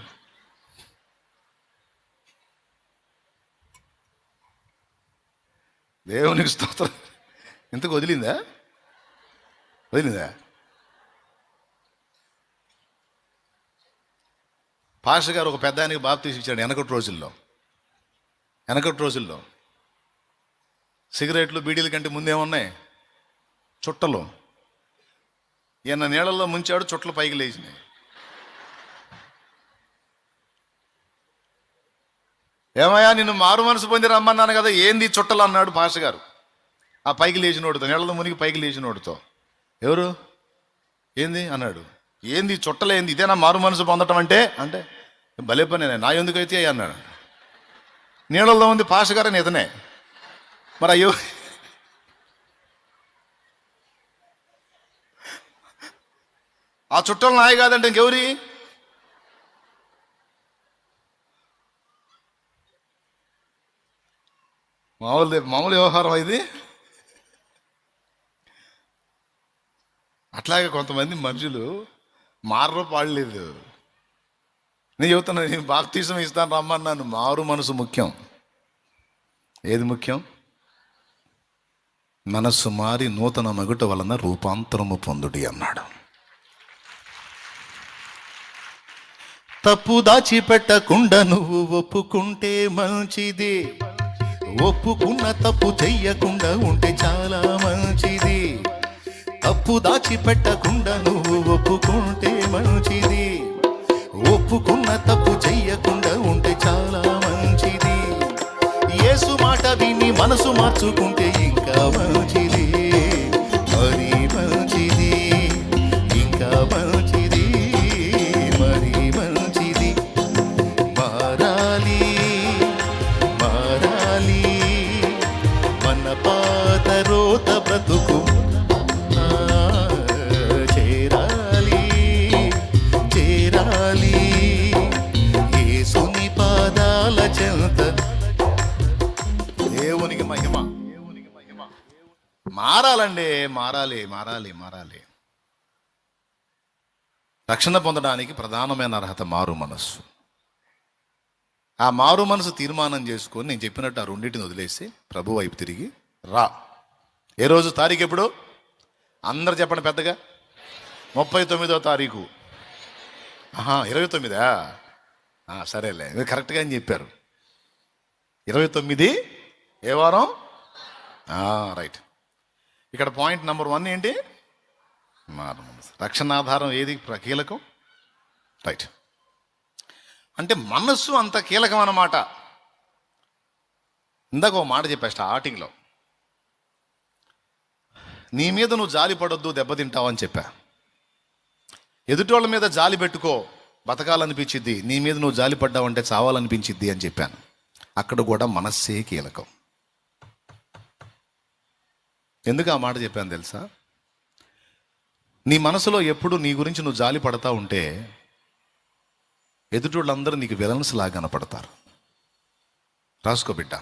దేవునికి స్తోత్రం. ఇంతకు వదిలిందా? పాస్టర్ గారు ఒక పెద్ద ఆయనకి బాప్తీసం ఇచ్చాడు వెనకటి రోజుల్లో. సిగరెట్లు బీడీల కంటే ముందేమున్నాయి? చుట్టలు. ఈయన నీళ్ళల్లో ముంచాడు, చుట్టలు పైకి లేచినాయి. ఏమయ్యా నిన్ను మారు మనసు పొంది రమ్మన్నాను కదా, ఏంది చుట్టలు అన్నాడు పాస్టర్ గారు. ఆ పైకి లేచినోడుతో, నీళ్ళలో మునిగి పైకి లేచినోడుతో, ఎవరు ఏంది అన్నాడు. ఏంది చుట్టలేంది, ఇదేనా మారు మనసు పొందటం అంటే భలే పని, నా ఎందుకైతే అన్నాడు. నీళ్ళల్లో ఉంది పాస్టర్ గారు అని ఇతనే. మరి అయ్యో ఆ చుట్టలు నాయ కాదంటే ఇంకెవరి? మామూలు వ్యవహారం ఇది. అట్లాగే కొంతమంది మనుషులు మారరు, పాడలేదు. నేను చెబుతున్నా, నేను బాప్తీసం ఇస్తాను రమ్మన్నాను. మారు మనసు ముఖ్యం. ఏది ముఖ్యం? మనస్సు మారి నూతన మగుట వలన రూపాంతరము పొందుడి అన్నాడు. తప్పు దాచిపెట్టకుండా నువ్వు ఒప్పుకుంటే మంచిది. ఒప్పుకున్న తప్పు చెయ్యకుండా ఉంటే చాలా మంచిది. తప్పు దాచిపెట్టకుండా నువ్వు ఒప్పుకుంటే మంచిది. ఒప్పుకున్న తప్పు చెయ్యకుండా ఉంటే చాలా మంచిది. యేసు మాట విని మనసు మార్చుకుంటే ఇంకా మంచిది. మరీ మంచిది, ఇంకా మంచిది, మరీ మంచిది. మారాలి మన పాత రోత బ్రతుకు చేరాలి యేసుని పాదాల చెంత. దేవునికి మహిమ. మారాలండి, మారాలి. రక్షణ పొందడానికి ప్రధానమైన అర్హత మారు మనస్సు. ఆ మారు మనసు తీర్మానం చేసుకొని నేను చెప్పినట్టు ఆ రెండింటిని వదిలేసి ప్రభు వైపు తిరిగి రా. ఏ రోజు తారీఖు ఎప్పుడు? అందరు చెప్పండి పెద్దగా. 39వ తారీఖు. 29ఆ? సరేలే, మీరు కరెక్ట్గా అని చెప్పారు. 29 ఏ వారం? రైట్. ఇక్కడ పాయింట్ నెంబర్ 1 ఏంటి? మారు మనసు. రక్షణాధారం ఏది కీలకం? రైట్. అంటే మనస్సు అంత కీలకం అన్నమాట. ఇందాక ఒక మాట చెప్పా స్టార్టింగ్లో, నీ మీద నువ్వు జాలి పడొద్దు, దెబ్బతింటావు అని చెప్పా. ఎదుటోళ్ళ మీద జాలి పెట్టుకో, బతకాలనిపించిద్ది. నీ మీద నువ్వు జాలి పడ్డావంటే చావాలనిపించిద్ది అని చెప్పాను. అక్కడ కూడా మనస్సే కీలకం. ఎందుకు ఆ మాట చెప్పాను తెలుసా? నీ మనసులో ఎప్పుడు నీ గురించి నువ్వు జాలి పడతా ఉంటే ఎదుటోళ్ళందరూ నీకు విలన్స్ లాగా కనపడతారు. రాసుకో బిడ్డ,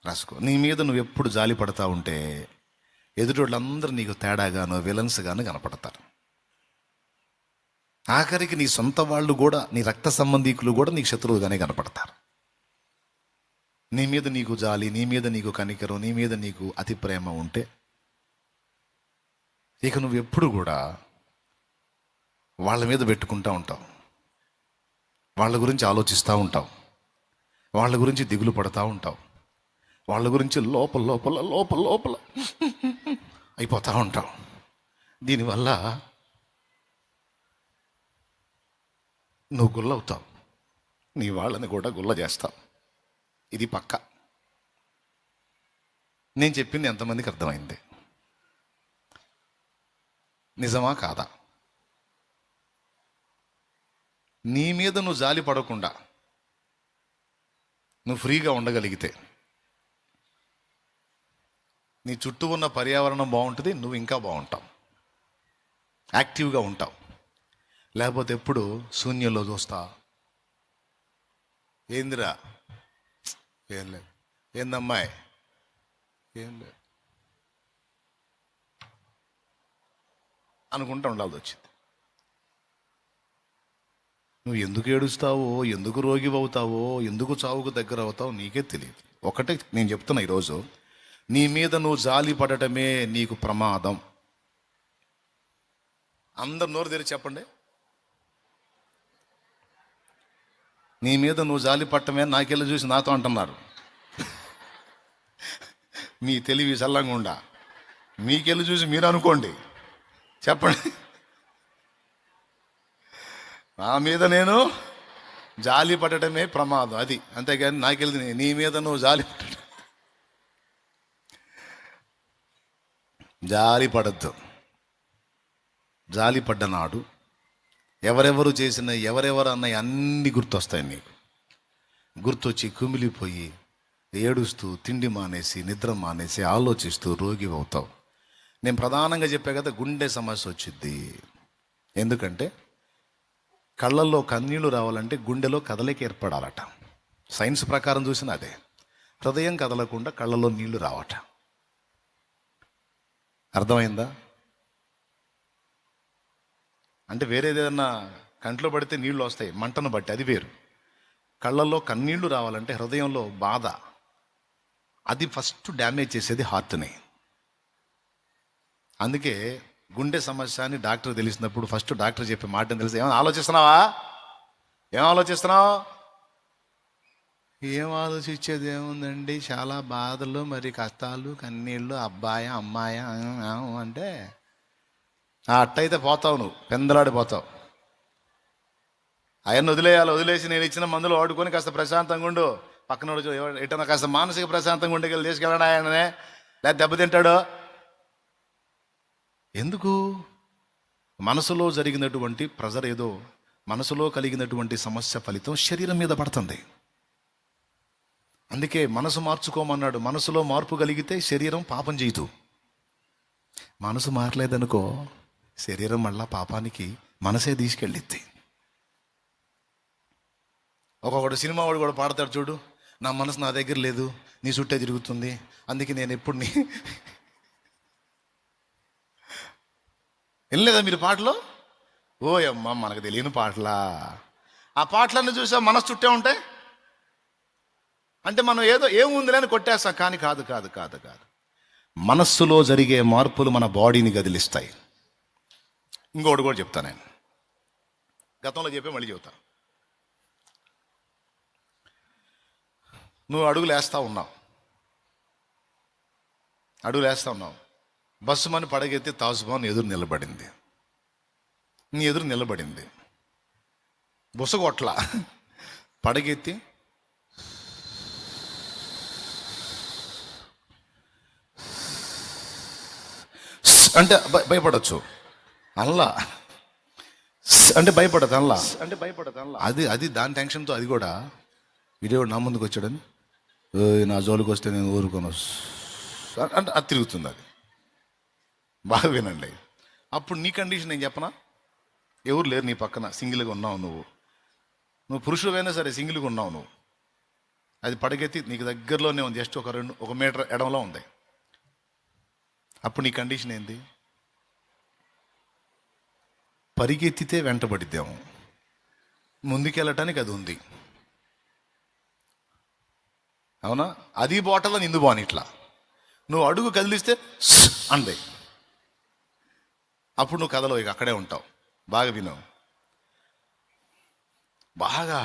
రాసుకో. నీ మీద నువ్వు ఎప్పుడు జాలి పడతా ఉంటే ఎదుటోళ్ళందరూ నీకు తేడాగాను, విలన్స్ గాను కనపడతారు. ఆఖరికి నీ సొంత వాళ్ళు కూడా, నీ రక్త సంబంధీకులు కూడా నీకు శత్రువుగానే కనపడతారు. నీ మీద నీకు జాలి, నీ మీద నీకు కనికరం, నీ మీద నీకు అతి ప్రేమ ఉంటే ఇక నువ్వు ఎప్పుడు కూడా వాళ్ళ మీద పెట్టుకుంటూ ఉంటావు. వాళ్ళ గురించి ఆలోచిస్తూ ఉంటావు. వాళ్ళ గురించి దిగులు పడుతూ ఉంటావు. వాళ్ళ గురించి లోపల లోపల లోపల లోపల అయిపోతూ ఉంటావు. దీనివల్ల నువ్వు గుల్లవుతావు, నీ వాళ్ళని కూడా గుల్ల చేస్తావు. ఇది పక్క. నేను చెప్పింది ఎంతమందికి అర్థమైంది? నిజమా కాదా? నీ మీద నువ్వు జాలి పడకుండా నువ్వు ఫ్రీగా ఉండగలిగితే నీ చుట్టూ ఉన్న పర్యావరణం బాగుంటుంది, నువ్వు ఇంకా బాగుంటావు, యాక్టివ్గా ఉంటావు. లేకపోతే ఎప్పుడు శూన్యంలో చూస్తా, ఏందిరా, ఏం లేదు, ఏందమ్మాయి, ఏం లేదు అనుకుంటా ఉండాల్సి వచ్చింది. నువ్వు ఎందుకు ఏడుస్తావో, ఎందుకు రోగి అవుతావో, ఎందుకు చావుకు దగ్గర అవుతావో నీకే తెలియదు. ఒకటే నేను చెప్తున్నా ఈరోజు, నీ మీద నువ్వు జాలి పడటమే నీకు ప్రమాదం. అందరు నోరు తెరిచి చెప్పండి. నీ మీద నువ్వు జాలి పట్టమే నాకెళ్ళి చూసి నాతో అంటున్నారు. మీ తెలివి చల్లంగా ఉండా, మీకెళ్ళి చూసి మీరు అనుకోండి, చెప్పండి. నా మీద నేను జాలి పడటమే ప్రమాదం, అది. అంతేగాని నాకెళ్ళి నీ మీద నువ్వు జాలి పడద్దు. జాలి పడ్డనాడు ఎవరెవరు చేసిన ఎవరెవరు అన్నవి అన్నీ గుర్తొస్తాయి నీకు. గుర్తొచ్చి కుమిలిపోయి ఏడుస్తూ తిండి మానేసి నిద్ర మానేసి ఆలోచిస్తూ రోగి అవుతావు. నేను ప్రధానంగా చెప్పా కదా, గుండె సమస్య వచ్చింది. ఎందుకంటే కళ్ళల్లో కన్నీళ్లు రావాలంటే గుండెలో కదలిక ఏర్పడాలట. సైన్స్ ప్రకారం చూసిన అదే. హృదయం కదలకుండా కళ్ళలో నీళ్లు రావట. అర్థమైందా? అంటే వేరేదేదన్నా కంట్లో పడితే నీళ్లు వస్తాయి, మంటను బట్టి, అది వేరు. కళ్ళల్లో కన్నీళ్లు రావాలంటే హృదయంలో బాధ, అది ఫస్ట్ డ్యామేజ్ చేసేది హార్ట్ని. అందుకే గుండె సమస్య అని డాక్టర్ తెలిసినప్పుడు ఫస్ట్ డాక్టర్ చెప్పే మాట తెలిసి, ఏమైనా ఆలోచిస్తున్నావా, ఏం ఆలోచిస్తున్నావు? ఏం ఆలోచించేది ఏముందండి, చాలా బాధలు, మరి కష్టాలు, కన్నీళ్ళు, అబ్బాయ అమ్మాయ అంటే అట్టయితే పోతావు, నువ్వు పెందలాడిపోతావు. అవన్నీ వదిలేయాలి. వదిలేసి నేను ఇచ్చిన మందులు వాడుకొని కాస్త ప్రశాంతంగా ఉండు. పక్కన ఎటన్నా కాస్త మానసిక ప్రశాంతంగా ఉండేకెళ్ళి తీసుకెళ్ళండి ఆయననే, లేదా దెబ్బతింటాడు. ఎందుకు? మనసులో జరిగినటువంటి ప్రెజర్, ఏదో మనసులో కలిగినటువంటి సమస్య ఫలితం శరీరం మీద పడుతుంది. అందుకే మనసు మార్చుకోమన్నాడు. మనసులో మార్పు కలిగితే శరీరం పాపం చేయదు. మనసు మారలేదనుకో, శరీరం మళ్ళా పాపానికి మనసే తీసుకెళ్ళిద్ది. ఒక్కొక్కడు సినిమా వాడు కూడా పాడతాడు చూడు, నా మనసు నా దగ్గర లేదు, నీ చుట్టే తిరుగుతుంది, అందుకే నేను ఎప్పుడు వినలేదా మీరు పాటలు? ఓ అమ్మ, మనకు తెలియని పాటలా? ఆ పాటలన్నీ చూసా మనసు చుట్టే ఉంటాయి. అంటే మనం ఏదో ఏముందిలే అని కొట్టేస్తాం. కానీ కాదు కాదు కాదు కాదు మనస్సులో జరిగే మార్పులు మన బాడీని గదిలిస్తాయి. ఇంకోటి కూడా చెప్తాను, నేను గతంలో చెప్పే మళ్ళీ చెబుతా. నువ్వు అడుగులు వేస్తా ఉన్నావు, బస్సు మని పడగెత్తి తాజుబాన్ ఎదురు నిలబడింది. నీ ఎదురు నిలబడింది, బుసగొట్ల పడగెత్తి అంటే భయపడచ్చు అల్లా, అంటే భయపడదు అల్లా, అది దాని టెన్షన్తో అది కూడా వీడియో నా ముందుకు వచ్చాడని నా జోలికి వస్తే నేను ఊరుకోను అంటే అది తిరుగుతుంది. అది బాగా వినండి. అప్పుడు నీ కండిషన్ నేను చెప్పనా? ఎవరు లేరు నీ పక్కన, సింగిల్గా ఉన్నావు నువ్వు పురుషుడైనా సరే సింగిల్గా ఉన్నావు నువ్వు. అది పడగెత్తి నీకు దగ్గరలోనే ఉంది, జస్ట్ ఒక మీటర్ ఎడంలో ఉంది. అప్పుడు నీ కండిషన్ ఏంది? పరిగెత్తితే వెంటబడిద్దాము, ముందుకెళ్ళటానికి అది ఉంది, అవునా? అది బాటలో నిందు బాని ఇట్లా నువ్వు అడుగు కదిలిస్తే అందే, అప్పుడు నువ్వు కథలో ఇక అక్కడే ఉంటావు. బాగా విను, బాగా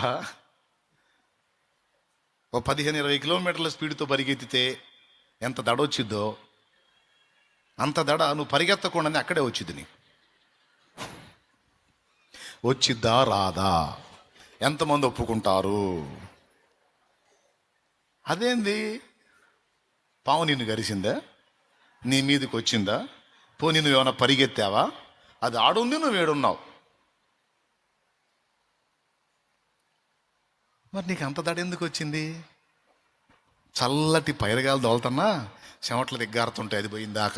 ఒక 15-20 కిలోమీటర్ల స్పీడ్తో పరిగెత్తితే ఎంత దడ వచ్చిద్దో అంత దడ నువ్వు పరిగెత్తకుండానే అక్కడే వచ్చింది. నీకు వచ్చిద్దా రాదా? ఎంతమంది ఒప్పుకుంటారు? అదేంది పాము నిన్ను గరిసిందా? నీ మీదకి వచ్చిందా? పోనీ నువ్వు ఏమైనా పరిగెత్తావా? అది ఆడుంది, నువ్వు ఏడున్నావు. మరి నీకు అంత దడ ఎందుకు వచ్చింది? చల్లటి పైరగాలు దోలుతున్నా చెమట్లు దిగ్గారుతుంటాయి. అది పోయిందాక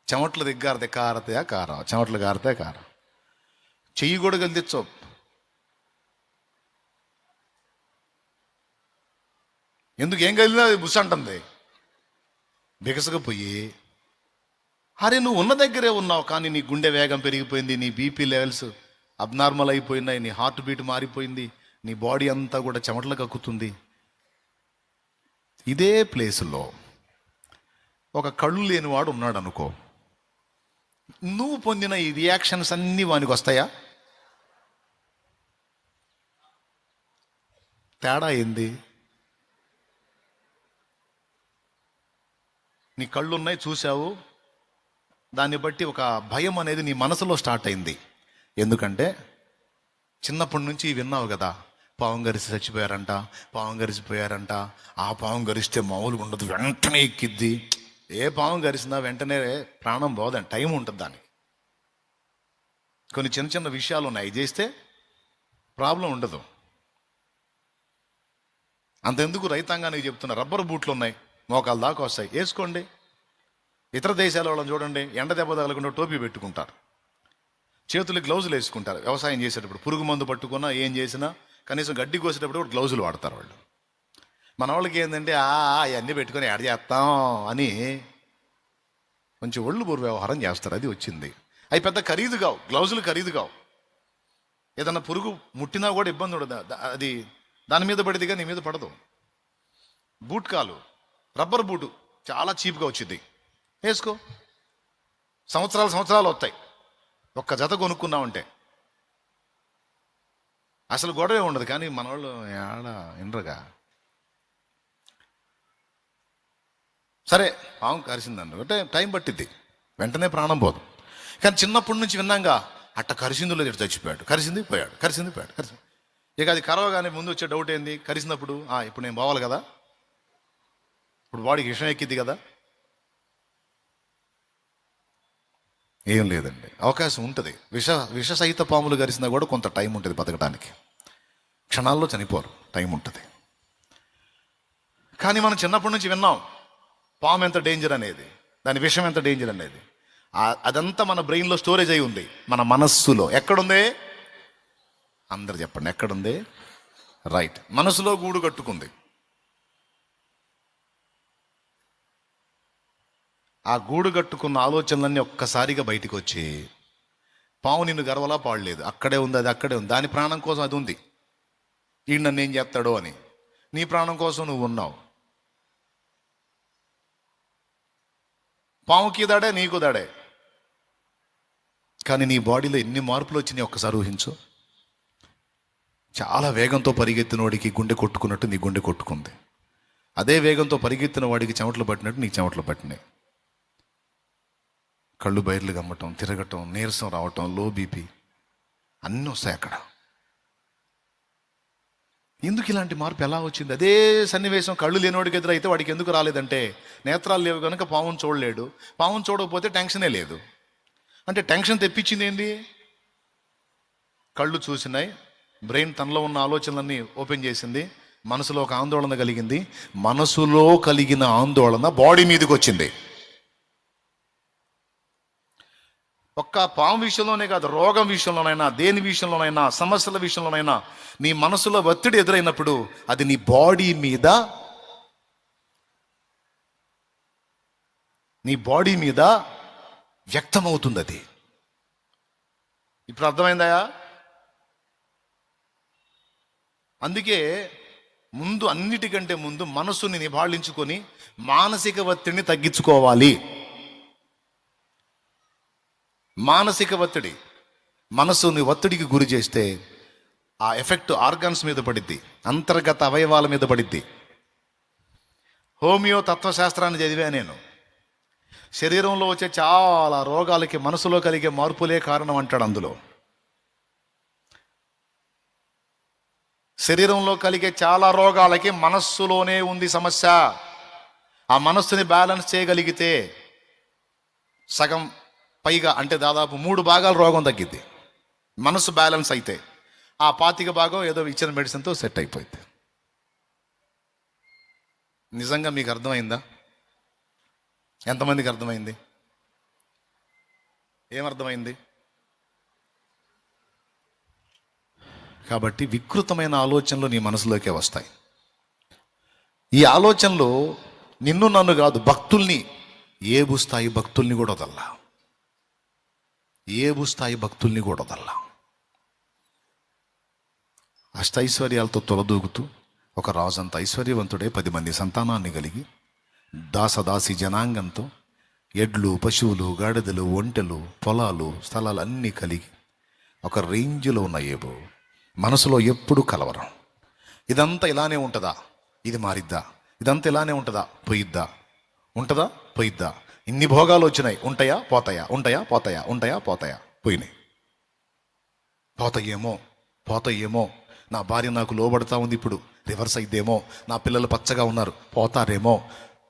చెమట్లు దిగ్గారితే కారతే కారం, చెమట్లు గారితే కారం. చెయ్యి కూడా కలిదిచ్చో. ఎందుకు? ఏం కలిగినా అది బుస్ అంటుంది. బిగసకపోయి, అరే నువ్వు ఉన్న దగ్గరే ఉన్నావు, కానీ నీ గుండె వేగం పెరిగిపోయింది, నీ బీపీ లెవెల్స్ అబ్నార్మల్ అయిపోయినాయి, నీ హార్ట్ బీట్ మారిపోయింది, నీ బాడీ అంతా కూడా చెమటలు కక్కుతుంది. ఇదే ప్లేసులో ఒక కళ్ళు లేనివాడు ఉన్నాడు అనుకో. నువ్వు పొందిన ఈ రియాక్షన్స్ అన్నీ వానికి వస్తాయా? తేడా ఏంది? నీ కళ్ళు ఉన్నాయి, చూసావు, దాన్ని బట్టి ఒక భయం అనేది నీ మనసులో స్టార్ట్ అయింది. ఎందుకంటే చిన్నప్పటి నుంచి విన్నావు కదా, పావం గరిసి చచ్చిపోయారంట, పావం గరిసిపోయారంట, ఆ పావం గరిస్తే మామూలుగా ఉండదు, వెంటనే ఎక్కిద్ది. ఏ పావం గరిసినా వెంటనే ప్రాణం పోదని టైం ఉంటుంది దానికి. కొన్ని చిన్న చిన్న విషయాలు ఉన్నాయి, చేస్తే ప్రాబ్లం ఉండదు. అంతెందుకు రైతాంగానికి చెప్తున్నా, రబ్బర్ బూట్లు ఉన్నాయి, మోకాలు దాకా వస్తాయి, వేసుకోండి. ఇతర దేశాల వాళ్ళని చూడండి, ఎండ దెబ్బ తగలకుండా టోపీ పెట్టుకుంటారు, చేతులు గ్లౌజులు వేసుకుంటారు. వ్యవసాయం చేసేటప్పుడు పురుగు మందు పట్టుకున్నా ఏం చేసినా కనీసం గడ్డి కోసేటప్పుడు కూడా గ్లౌజులు వాడతారు వాళ్ళు. మన వాళ్ళకి ఏంటంటే అవన్నీ పెట్టుకొని యాడ్ చేస్తాం అని కొంచెం ఒళ్ళు బోరు వ్యవహారం చేస్తారు. అది వచ్చింది. అవి పెద్ద ఖరీదు కావు, గ్లౌజులు ఖరీదు కావు. ఏదన్నా పురుగు ముట్టినా కూడా ఇబ్బంది ఉండదు, అది దాని మీద పడిదిగా నీ మీద పడదు. బూట్ కాలు, రబ్బర్ బూటు చాలా చీప్గా వచ్చింది, వేసుకో, సంవత్సరాలు వస్తాయి. ఒక్క జత కొనుక్కున్నామంటే అసలు గొడవే ఉండదు. కానీ మన వాళ్ళు ఏడ ఇండ్రగా. సరే పాము కరిసిందండి అంటే టైం పట్టిద్ది, వెంటనే ప్రాణం పోదు. కానీ చిన్నప్పటి నుంచి విన్నాగా, అట్ట కరిసిందులో చచ్చిపోయాడు, కరిసింది పోయాడు, కరిసింది పోయాడు, కరిసింది. ఇక అది కరవగానే ముందు వచ్చే డౌట్ ఏంది? కరిసినప్పుడు ఇప్పుడు నేను పోవాలి కదా, ఇప్పుడు బాడీకి విషం ఎక్కిద్ది కదా. ఏం లేదండి, అవకాశం ఉంటుంది. విషసహిత పాములు గరిసినా కూడా కొంత టైం ఉంటుంది బతకడానికి, క్షణాల్లో చనిపోరు, టైం ఉంటుంది. కానీ మనం చిన్నప్పటి నుంచి విన్నాం పాము ఎంత డేంజర్ అనేది, దాని విషం ఎంత డేంజర్ అనేది. అదంతా మన బ్రెయిన్లో స్టోరేజ్ అయి ఉంది, మన మనస్సులో. ఎక్కడుంది? అందరు చెప్పండి, ఎక్కడుంది? రైట్, మనసులో గూడు కట్టుకుంది. ఆ గూడు కట్టుకున్న ఆలోచనలన్నీ ఒక్కసారిగా బయటికి వచ్చి, పాము నిన్ను గర్వలా పాడలేదు, అక్కడే ఉంది, అది అక్కడే ఉంది, దాని ప్రాణం కోసం అది ఉంది. ఈ నన్ను ఏం చేస్తాడో అని, నీ ప్రాణం కోసం నువ్వు ఉన్నావు. పాముకి దాడే, నీకు దాడే. కానీ నీ బాడీలో ఎన్ని మార్పులు వచ్చినాయి ఒక్కసారి ఊహించు. చాలా వేగంతో పరిగెత్తిన వాడికి గుండె కొట్టుకున్నట్టు నీ గుండె కొట్టుకుంది. అదే వేగంతో పరిగెత్తిన వాడికి చెమటలు పట్టినట్టు నీ చెమటలు పట్టినాయి. కళ్ళు బయర్లు గమ్మటం, తిరగటం, నీరసం రావటం, లో బీపీ అన్నీ వస్తాయి అక్కడ. ఎందుకు ఇలాంటి మార్పు ఎలా వచ్చింది? అదే సన్నివేశం కళ్ళు లేనివాడికి ఎదురైతే వాడికి ఎందుకు రాలేదంటే, నేత్రాలు లేవు కనుక పామును చూడలేడు. పామును చూడకపోతే టెన్షనే లేదు. అంటే టెన్షన్ తెప్పించింది ఏంది? కళ్ళు చూసినాయి, బ్రెయిన్ తనలో ఉన్న ఆలోచనలన్నీ ఓపెన్ చేసింది, మనసులో ఒక ఆందోళన కలిగింది, మనసులో కలిగిన ఆందోళన బాడీ మీదకి వచ్చింది. ఒక్క పాము విషయంలోనే కాదు, రోగం విషయంలోనైనా, దేని విషయంలోనైనా, సమస్యల విషయంలోనైనా నీ మనసులో ఒత్తిడి ఎదురైనప్పుడు అది నీ బాడీ మీద వ్యక్తమవుతుంది. అది ఇప్పుడు అర్థమైందా? అందుకే అన్నిటికంటే ముందు మనసుని నిభాళించుకొని మానసిక ఒత్తిడిని తగ్గించుకోవాలి. మానసిక ఒత్తిడి, మనసుని ఒత్తిడికి గురి చేస్తే ఆ ఎఫెక్ట్ ఆర్గాన్స్ మీద పడిద్ది, అంతర్గత అవయవాల మీద పడిద్ది. హోమియో తత్వశాస్త్రాన్ని చదివా నేను. శరీరంలో వచ్చే చాలా రోగాలకి మనసులో కలిగే మార్పులే కారణం అంటాడు. అందులో శరీరంలో కలిగే చాలా రోగాలకి మనస్సులోనే ఉంది సమస్య. ఆ మనస్సుని బ్యాలెన్స్ చేయగలిగితే సగం పైగా, అంటే దాదాపు 3 భాగాలు రోగం తగ్గిద్ది. మనసు బ్యాలెన్స్ అయితే ఆ 25 భాగం ఏదో ఇచ్చిన మెడిసిన్తో సెట్ అయిపోయింది. నిజంగా మీకు అర్థమైందా? ఎంతమందికి అర్థమైంది? ఏమర్థమైంది? కాబట్టి వికృతమైన ఆలోచనలు నీ మనసులోకే వస్తాయి. ఈ ఆలోచనలు నిన్ను నన్ను కాదు, భక్తుల్ని, ఏబు స్థాయి భక్తుల్ని కూడా వదల్లా. ఏబు స్థాయి భక్తుల్ని కూడా వదల్లా. అష్టైశ్వర్యాలతో తొలదూగుతూ ఒక రాజు అంత ఐశ్వర్యవంతుడే 10 మంది సంతానాన్ని కలిగి దాసదాసి జనాంగంతో ఎడ్లు, పశువులు, గాడిదలు, ఒంటెలు, పొలాలు, స్థలాలు అన్నీ కలిగి ఒక రేంజ్లో ఉన్న ఏబు మనసులో ఎప్పుడు కలవరం. ఇదంతా ఇలానే ఉంటుందా? ఇది మారిద్దా? ఇదంతా ఇలానే ఉంటుందా? పోయిద్దా? ఉంటుందా? పోయిద్దా? ఇన్ని భోగాలు వచ్చినాయి, ఉంటాయా? పోతాయా? ఉంటాయా? పోతాయా? ఉంటాయా? పోతాయా? పోయినాయి. పోతాయేమో. నా భార్య నాకు లోబడతా ఉంది, ఇప్పుడు రివర్స్ అయిద్దేమో. నా పిల్లలు పచ్చగా ఉన్నారు, పోతారేమో.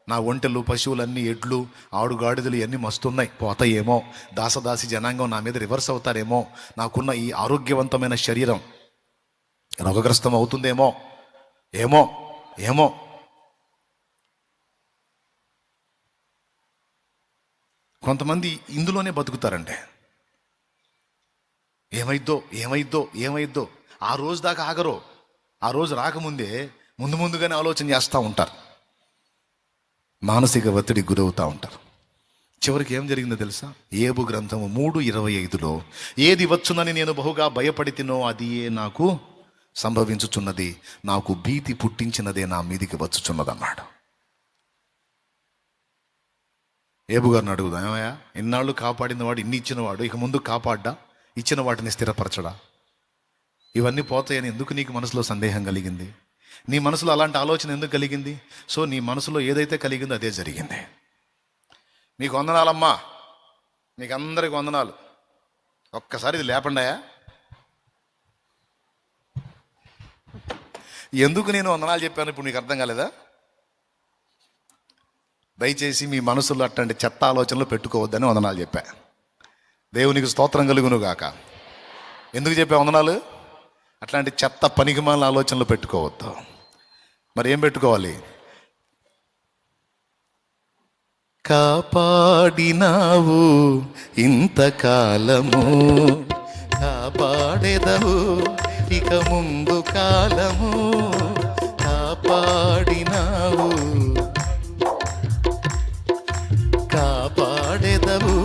నా ఒంటెలు, పశువులన్నీ, ఎడ్లు, ఆడుగాడిదలు ఇవన్నీ మస్తున్నాయి, పోతాయేమో. దాసదాసి జనాంగం నా మీద రివర్స్ అవుతారేమో. నాకున్న ఈ ఆరోగ్యవంతమైన శరీరం రోగగ్రస్తం అవుతుందేమో. ఏమో. కొంతమంది ఇందులోనే బతుకుతారంటే ఏమైద్దో ఆ రోజు దాకా ఆగరు. ఆ రోజు రాకముందే ముందుగానే ఆలోచన చేస్తూ ఉంటారు, మానసిక ఒత్తిడికి గురవుతూ ఉంటారు. చివరికి ఏం జరిగిందో తెలుసా? ఏబు గ్రంథము 3:25లో ఏది వచ్చునని నేను బహుగా భయపడితినో అది నాకు సంభవించుచున్నది, నాకు భీతి పుట్టించినదే నా మీదికి వచ్చుచున్నదన్నాడు. ఏబు గారిని అడుగుదాం, ఏమయ్యా, ఇన్నాళ్ళు కాపాడినవాడు, ఇన్ని ఇచ్చినవాడు, ఇక ముందు కాపాడ్డా? ఇచ్చిన వాటిని స్థిరపరచడా? ఇవన్నీ పోతాయని ఎందుకు నీకు మనసులో సందేహం కలిగింది? నీ మనసులో అలాంటి ఆలోచన ఎందుకు కలిగింది? సో నీ మనసులో ఏదైతే కలిగిందో అదే జరిగింది. మీకు వందనాలమ్మా, మీకు అందరికి వందనాలు. ఒక్కసారి ఇది లేపండాయా? ఎందుకు నేను వందనాలు చెప్పాను ఇప్పుడు మీకు అర్థం కాలేదా? దయచేసి మీ మనసులో అట్లాంటి చెత్త ఆలోచనలు పెట్టుకోవద్దని వందనాలు చెప్పా. దేవునికి స్తోత్రం కలుగును గాక. ఎందుకు చెప్పా వందనాలు? అట్లాంటి చెత్త పనికిమాలిన ఆలోచనలు పెట్టుకోవద్దు. మరి ఏం పెట్టుకోవాలి? కాపాడినావు ఇంతకాలము, కాపాడెదవు ఇక ముందు కాలము. కాపాడినావు, కాపాడెదవు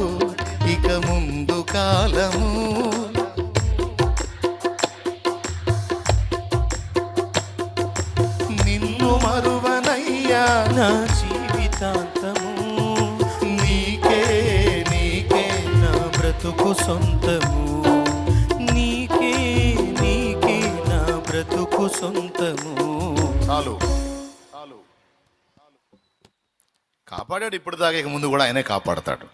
ఇక ముందు కాలము. నిన్ను మరువనయ్యా నా జీవితాంతము, నీకే నా బ్రతుకు సొంతము. నీకే నా బ్రతుకు సొంతము. చాలు. కాపాడాడు ఇప్పుడు దాకా, ఇక ముందు కూడా ఆయనే కాపాడతాడు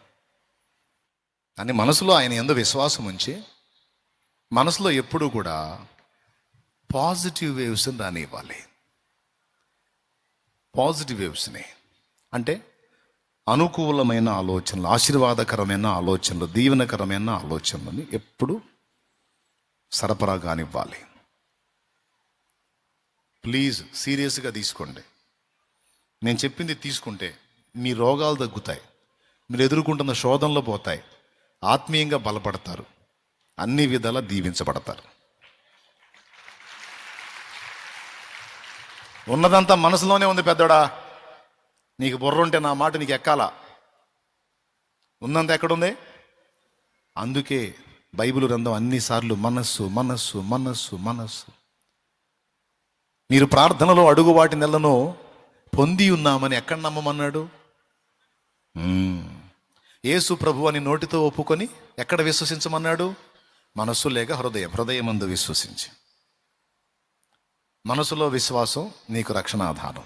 అని మనసులో ఆయన యందు విశ్వాసం ఉంచి మనసులో ఎప్పుడు కూడా పాజిటివ్ వేవ్స్ని రానివ్వాలి. పాజిటివ్ వేవ్స్ని అంటే అనుకూలమైన ఆలోచనలు, ఆశీర్వాదకరమైన ఆలోచనలు, దీవెనకరమైన ఆలోచనలని ఎప్పుడు సరఫరా కానివ్వాలి. ప్లీజ్ సీరియస్గా తీసుకోండి. నేను చెప్పింది తీసుకుంటే మీ రోగాలు తగ్గుతాయి, మీరు ఎదుర్కొంటున్న శోధనలు పోతాయి, ఆత్మీయంగా బలపడతారు, అన్ని విధాలా దీవించబడతారు. ఉన్నదంతా మనసులోనే ఉంది పెద్దోడా. నీకు బుర్ర ఉంటే నా మాట నీకు ఎక్కాలా? ఉన్నంత ఎక్కడుంది? అందుకే బైబిల్ గ్రంథం అన్నిసార్లు మనస్సు మనస్సు మనస్సు మనస్సు. మీరు ప్రార్థనలో అడుగు వాటి నెలను పొంది ఉన్నామని ఎక్కడ నమ్మమన్నాడు? యేసు ప్రభు అని నోటితో ఒప్పుకొని ఎక్కడ విశ్వసించమన్నాడు? మనస్సు లేక హృదయమందు విశ్వసించి. మనసులో విశ్వాసం నీకు రక్షణ ఆధారం.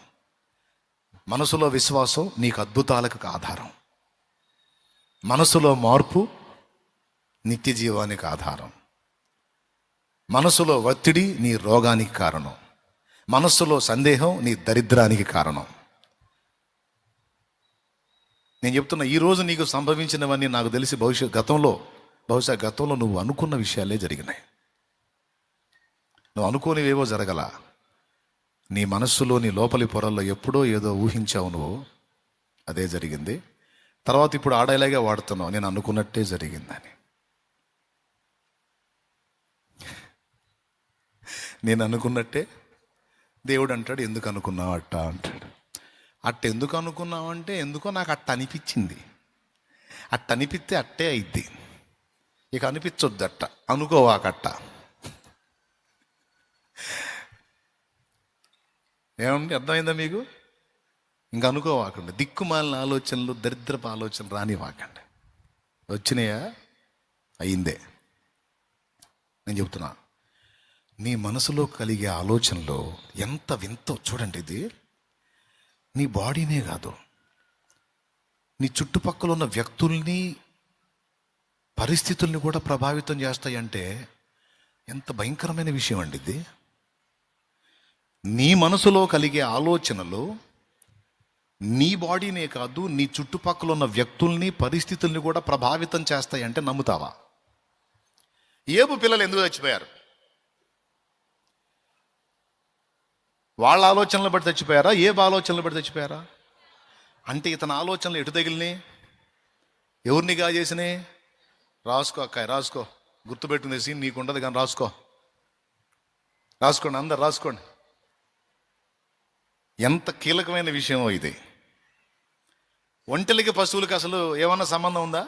మనసులో విశ్వాసం నీకు అద్భుతాలకు ఆధారం. మనసులో మార్పు నిత్య జీవానికి ఆధారం. మనసులో ఒత్తిడి నీ రోగానికి కారణం. మనస్సులో సందేహం నీ దరిద్రానికి కారణం. నేను చెప్తున్నా, ఈరోజు నీకు సంభవించినవన్నీ నాకు తెలిసి బహుశా గతంలో నువ్వు అనుకున్న విషయాలే జరిగినాయి. నువ్వు అనుకోనివేవో జరగల. నీ మనస్సులో, నీ లోపలి పొరల్లో ఎప్పుడో ఏదో ఊహించావు నువ్వు, అదే జరిగింది. తర్వాత ఇప్పుడు ఆడేలాగే వాడుతున్నావు, నేను అనుకున్నట్టే జరిగిందని. నేను అనుకున్నట్టే దేవుడు అంటాడు, ఎందుకు అనుకున్నావు అట్ట అంటాడు. అట్ట ఎందుకు అనుకున్నావు అంటే, ఎందుకో నాకు అట్ట అనిపించింది. అట్ట అనిపిస్తే అట్టే అయిద్ది, ఇక అనిపించొద్దు అట్ట, అనుకోవాకట్ట. ఏమండి, అర్థమైందా మీకు? ఇంక అనుకోవాకండి. దిక్కుమాలిన ఆలోచనలు, దరిద్రపు ఆలోచనలు రానివ్వకండి. వచ్చినాయా, అయిందే. నేను చెప్తున్నా, నీ మనసులో కలిగే ఆలోచనలో ఎంత వింతో చూడండి. ఇది నీ బాడీనే కాదు, నీ చుట్టుపక్కల ఉన్న వ్యక్తుల్ని, పరిస్థితుల్ని కూడా ప్రభావితం చేస్తాయంటే ఎంత భయంకరమైన విషయం అండి ఇది. నీ మనసులో కలిగే ఆలోచనలు నీ బాడీనే కాదు, నీ చుట్టుపక్కల ఉన్న వ్యక్తుల్ని, పరిస్థితుల్ని కూడా ప్రభావితం చేస్తాయంటే నమ్ముతావా? ఏబు పిల్లలు ఎందుకు చచ్చిపోయారు? వాళ్ళ ఆలోచనలు బట్టి చచ్చిపోయారా, ఏబు ఆలోచనలు బట్టి చచ్చిపోయారా? అంటే ఇతని ఆలోచనలు ఎటు తగిలినాయి, ఎవరినిగా చేసినాయి? రాసుకో అక్కాయి, రాసుకో, గుర్తుపెట్టుకునే సీన్ నీకు ఉండదు కానీ రాసుకోండి, అందరు రాసుకోండి. ఎంత కీలకమైన విషయమో ఇది. ఒంటెలకి పశువులకి అసలు ఏమన్నా సంబంధం ఉందా?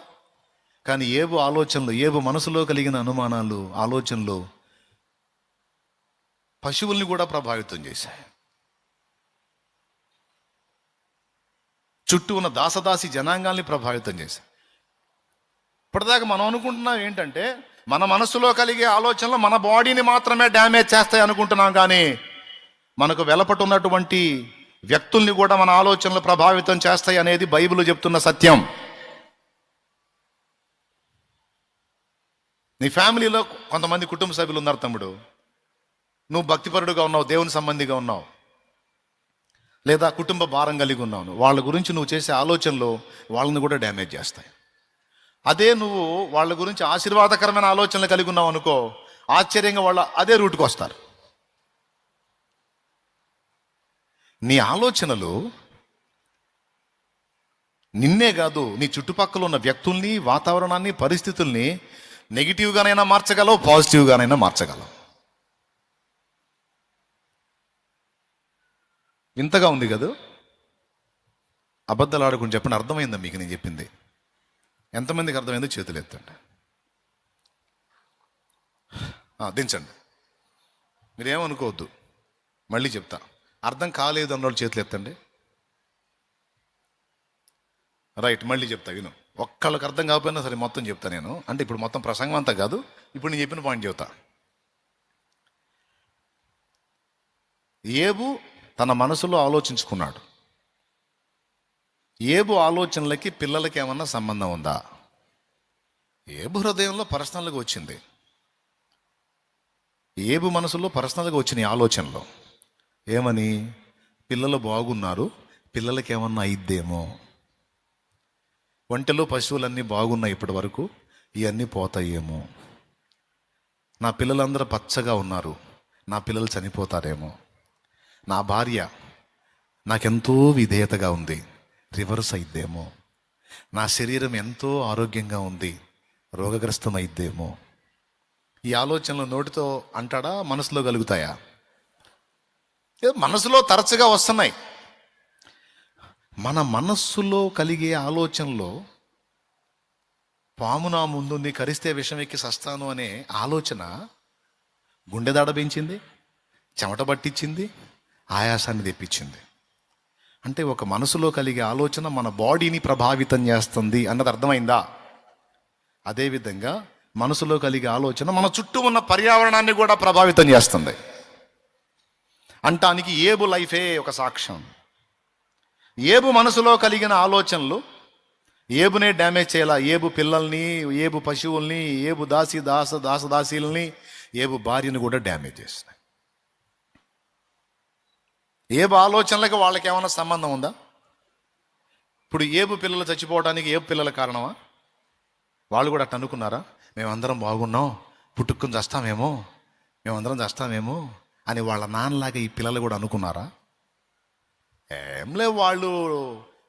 కానీ ఏబు ఆలోచనలు, ఏబు మనసులో కలిగిన అనుమానాలు, ఆలోచనలు పశువుల్ని కూడా ప్రభావితం చేశాయి. చుట్టూ ఉన్న దాసదాసి జనాంగాల్ని ప్రభావితం చేశాయి. ఇప్పటిదాకా మనం అనుకుంటున్నాం ఏంటంటే, మన మనసులో కలిగే ఆలోచనలు మన బాడీని మాత్రమే డ్యామేజ్ చేస్తాయి అనుకుంటున్నాం. కానీ మనకు వెలపట్టున్నటువంటి వ్యక్తుల్ని కూడా మన ఆలోచనలు ప్రభావితం చేస్తాయి అనేది బైబిల్ చెప్తున్న సత్యం. నీ ఫ్యామిలీలో కొంతమంది కుటుంబ సభ్యులు ఉన్నారు తమ్ముడు, నువ్వు భక్తిపరుడుగా ఉన్నావు, దేవుని సంబంధిగా ఉన్నావు, లేదా కుటుంబ భారం కలిగి ఉన్నావు, వాళ్ళ గురించి నువ్వు చేసే ఆలోచనలు వాళ్ళని కూడా డ్యామేజ్ చేస్తాయి. అదే నువ్వు వాళ్ళ గురించి ఆశీర్వాదకరమైన ఆలోచనలు కలిగి ఉన్నావు అనుకో, ఆశ్చర్యంగా వాళ్ళు అదే రూట్కి వస్తారు. నీ ఆలోచనలు నిన్నే కాదు, నీ చుట్టుపక్కల ఉన్న వ్యక్తుల్ని, వాతావరణాన్ని, పరిస్థితుల్ని నెగిటివ్గానైనా మార్చగలవు, పాజిటివ్గానైనా మార్చగలవు. వింతగా ఉంది కదా? అబద్ధాలు ఆడుకుని చెప్పండి, అర్థమైందా మీకు నేను చెప్పింది? ఎంతమందికి అర్థమైందో చేతులు ఎత్తండి, దించండి. మీరేమనుకోవద్దు, మళ్ళీ చెప్తా. అర్థం కాలేదు అన్నోళ్ళు చేతులు ఎత్తండి. రైట్, మళ్ళీ చెప్తా విను. ఒక్కళ్ళకి అర్థం కాకపోయినా సరే మొత్తం చెప్తా నేను. అంటే ఇప్పుడు మొత్తం ప్రసంగం అంతా కాదు, ఇప్పుడు నేను చెప్పిన పాయింట్ చెప్తా. ఏబు తన మనసులో ఆలోచించుకున్నాడు. ఏబు ఆలోచనలకి పిల్లలకి ఏమన్నా సంబంధం ఉందా? ఏబు హృదయంలో పర్సనల్గా వచ్చింది, ఏబు మనసులో పర్సనల్గా వచ్చిన ఆలోచనలు ఏమని? పిల్లలు బాగున్నారు, పిల్లలకి ఏమన్నా అయిద్దేమో. ఒంటెలు పశువులన్నీ బాగున్నాయి ఇప్పటి వరకు, ఇవన్నీ పోతాయేమో. నా పిల్లలందరూ పచ్చగా ఉన్నారు, నా పిల్లలు చనిపోతారేమో. నా భార్య నాకెంతో విధేయతగా ఉంది, రివర్స్ అయిద్దేమో. నా శరీరం ఎంతో ఆరోగ్యంగా ఉంది, రోగగ్రస్తం అయిద్దేమో. ఈ ఆలోచనలు నోటితో అంటాడా, మనసులో కలుగుతాయా? మనసులో తరచుగా వస్తున్నాయి. మన మనస్సులో కలిగే ఆలోచనలో పాము నా ముందుంది, కరిస్తే విషం ఎక్కి సస్తాను అనే ఆలోచన గుండె దాడ పెంచింది, చెమట పట్టించింది, ఆయాసాన్ని తెప్పించింది. అంటే ఒక మనసులో కలిగే ఆలోచన మన బాడీని ప్రభావితం చేస్తుంది అన్నది అర్థమైందా? అదేవిధంగా మనసులో కలిగే ఆలోచన మన చుట్టూ ఉన్న పర్యావరణాన్ని కూడా ప్రభావితం చేస్తుంది. అంటానికి ఏబు లైఫే ఒక సాక్ష్యం. ఏబు మనసులో కలిగిన ఆలోచనలు ఏబునే డ్యామేజ్ చేయాల. ఏబు పిల్లల్ని, ఏబు పశువుల్ని, ఏబు దాసదాసీలని, ఏబు భార్యను కూడా డ్యామేజ్ చేసినాయి. ఏబు ఆలోచనలకు వాళ్ళకి ఏమైనా సంబంధం ఉందా? ఇప్పుడు ఏబు పిల్లలు చచ్చిపోవడానికి ఏబు పిల్లల కారణమా? వాళ్ళు కూడా అట్ట అనుకున్నారా? మేమందరం బాగున్నాం, పుట్టుకుని చస్తామేమో, మేమందరం చస్తామేమో అని వాళ్ళ నాన్నలాగా ఈ పిల్లలు కూడా అనుకున్నారా? ఏం లేవు. వాళ్ళు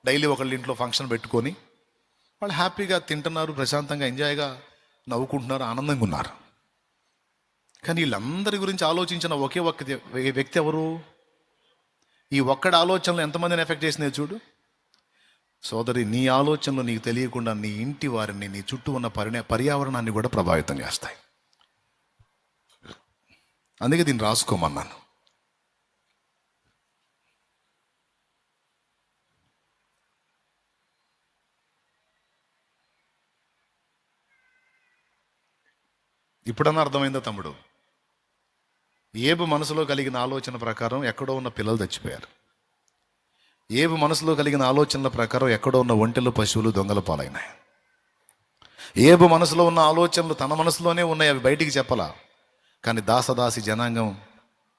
డైలీ ఒకళ్ళ ఇంట్లో ఫంక్షన్ పెట్టుకొని వాళ్ళు హ్యాపీగా తింటున్నారు, ప్రశాంతంగా ఎంజాయ్గా నవ్వుకుంటున్నారు, ఆనందంగా ఉన్నారు. కానీ వీళ్ళందరి గురించి ఆలోచించిన ఒకే ఒక్క వ్యక్తి ఎవరు? ఈ ఒక్కడి ఆలోచనలు ఎంతమందిని ఎఫెక్ట్ చేసినాయి చూడు. సోదరి, నీ ఆలోచనలు నీకు తెలియకుండా నీ ఇంటి వారిని, నీ చుట్టూ ఉన్న పర్యావరణాన్ని కూడా ప్రభావితం చేస్తాయి. అందుకే దీన్ని రాసుకోమన్నాను. ఇప్పుడన్నా అర్థమైందా తమ్ముడు? ఏబు మనసులో కలిగిన ఆలోచన ప్రకారం ఎక్కడో ఉన్న పిల్లలు చచ్చిపోయారు. ఏబు మనసులో కలిగిన ఆలోచనల ప్రకారం ఎక్కడో ఉన్న ఒంటెలు, పశువులు దొంగల పాలైనాయి. ఏబు మనసులో ఉన్న ఆలోచనలు తన మనసులోనే ఉన్నాయి, అవి బయటికి చెప్పలా. కానీ దాసదాసి జనాంగం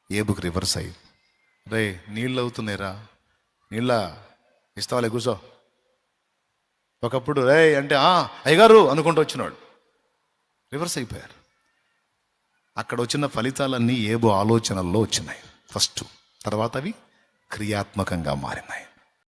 ఏబుకి రివర్స్ అయ్యి, రే నీళ్ళు అవుతున్నాయిరా, నీళ్ళ ఇస్తావాలే, కూర్చో. ఒకప్పుడు రే అంటే అయ్యగారు అనుకుంటూ వచ్చినాడు, రివర్స్ అయిపోయారు. అక్కడ వచ్చిన ఫలితాలన్నీ ఏబు ఆలోచనల్లో వచ్చినాయి ఫస్ట్. తర్వాత అవి క్రియాత్మకంగా మారినాయి.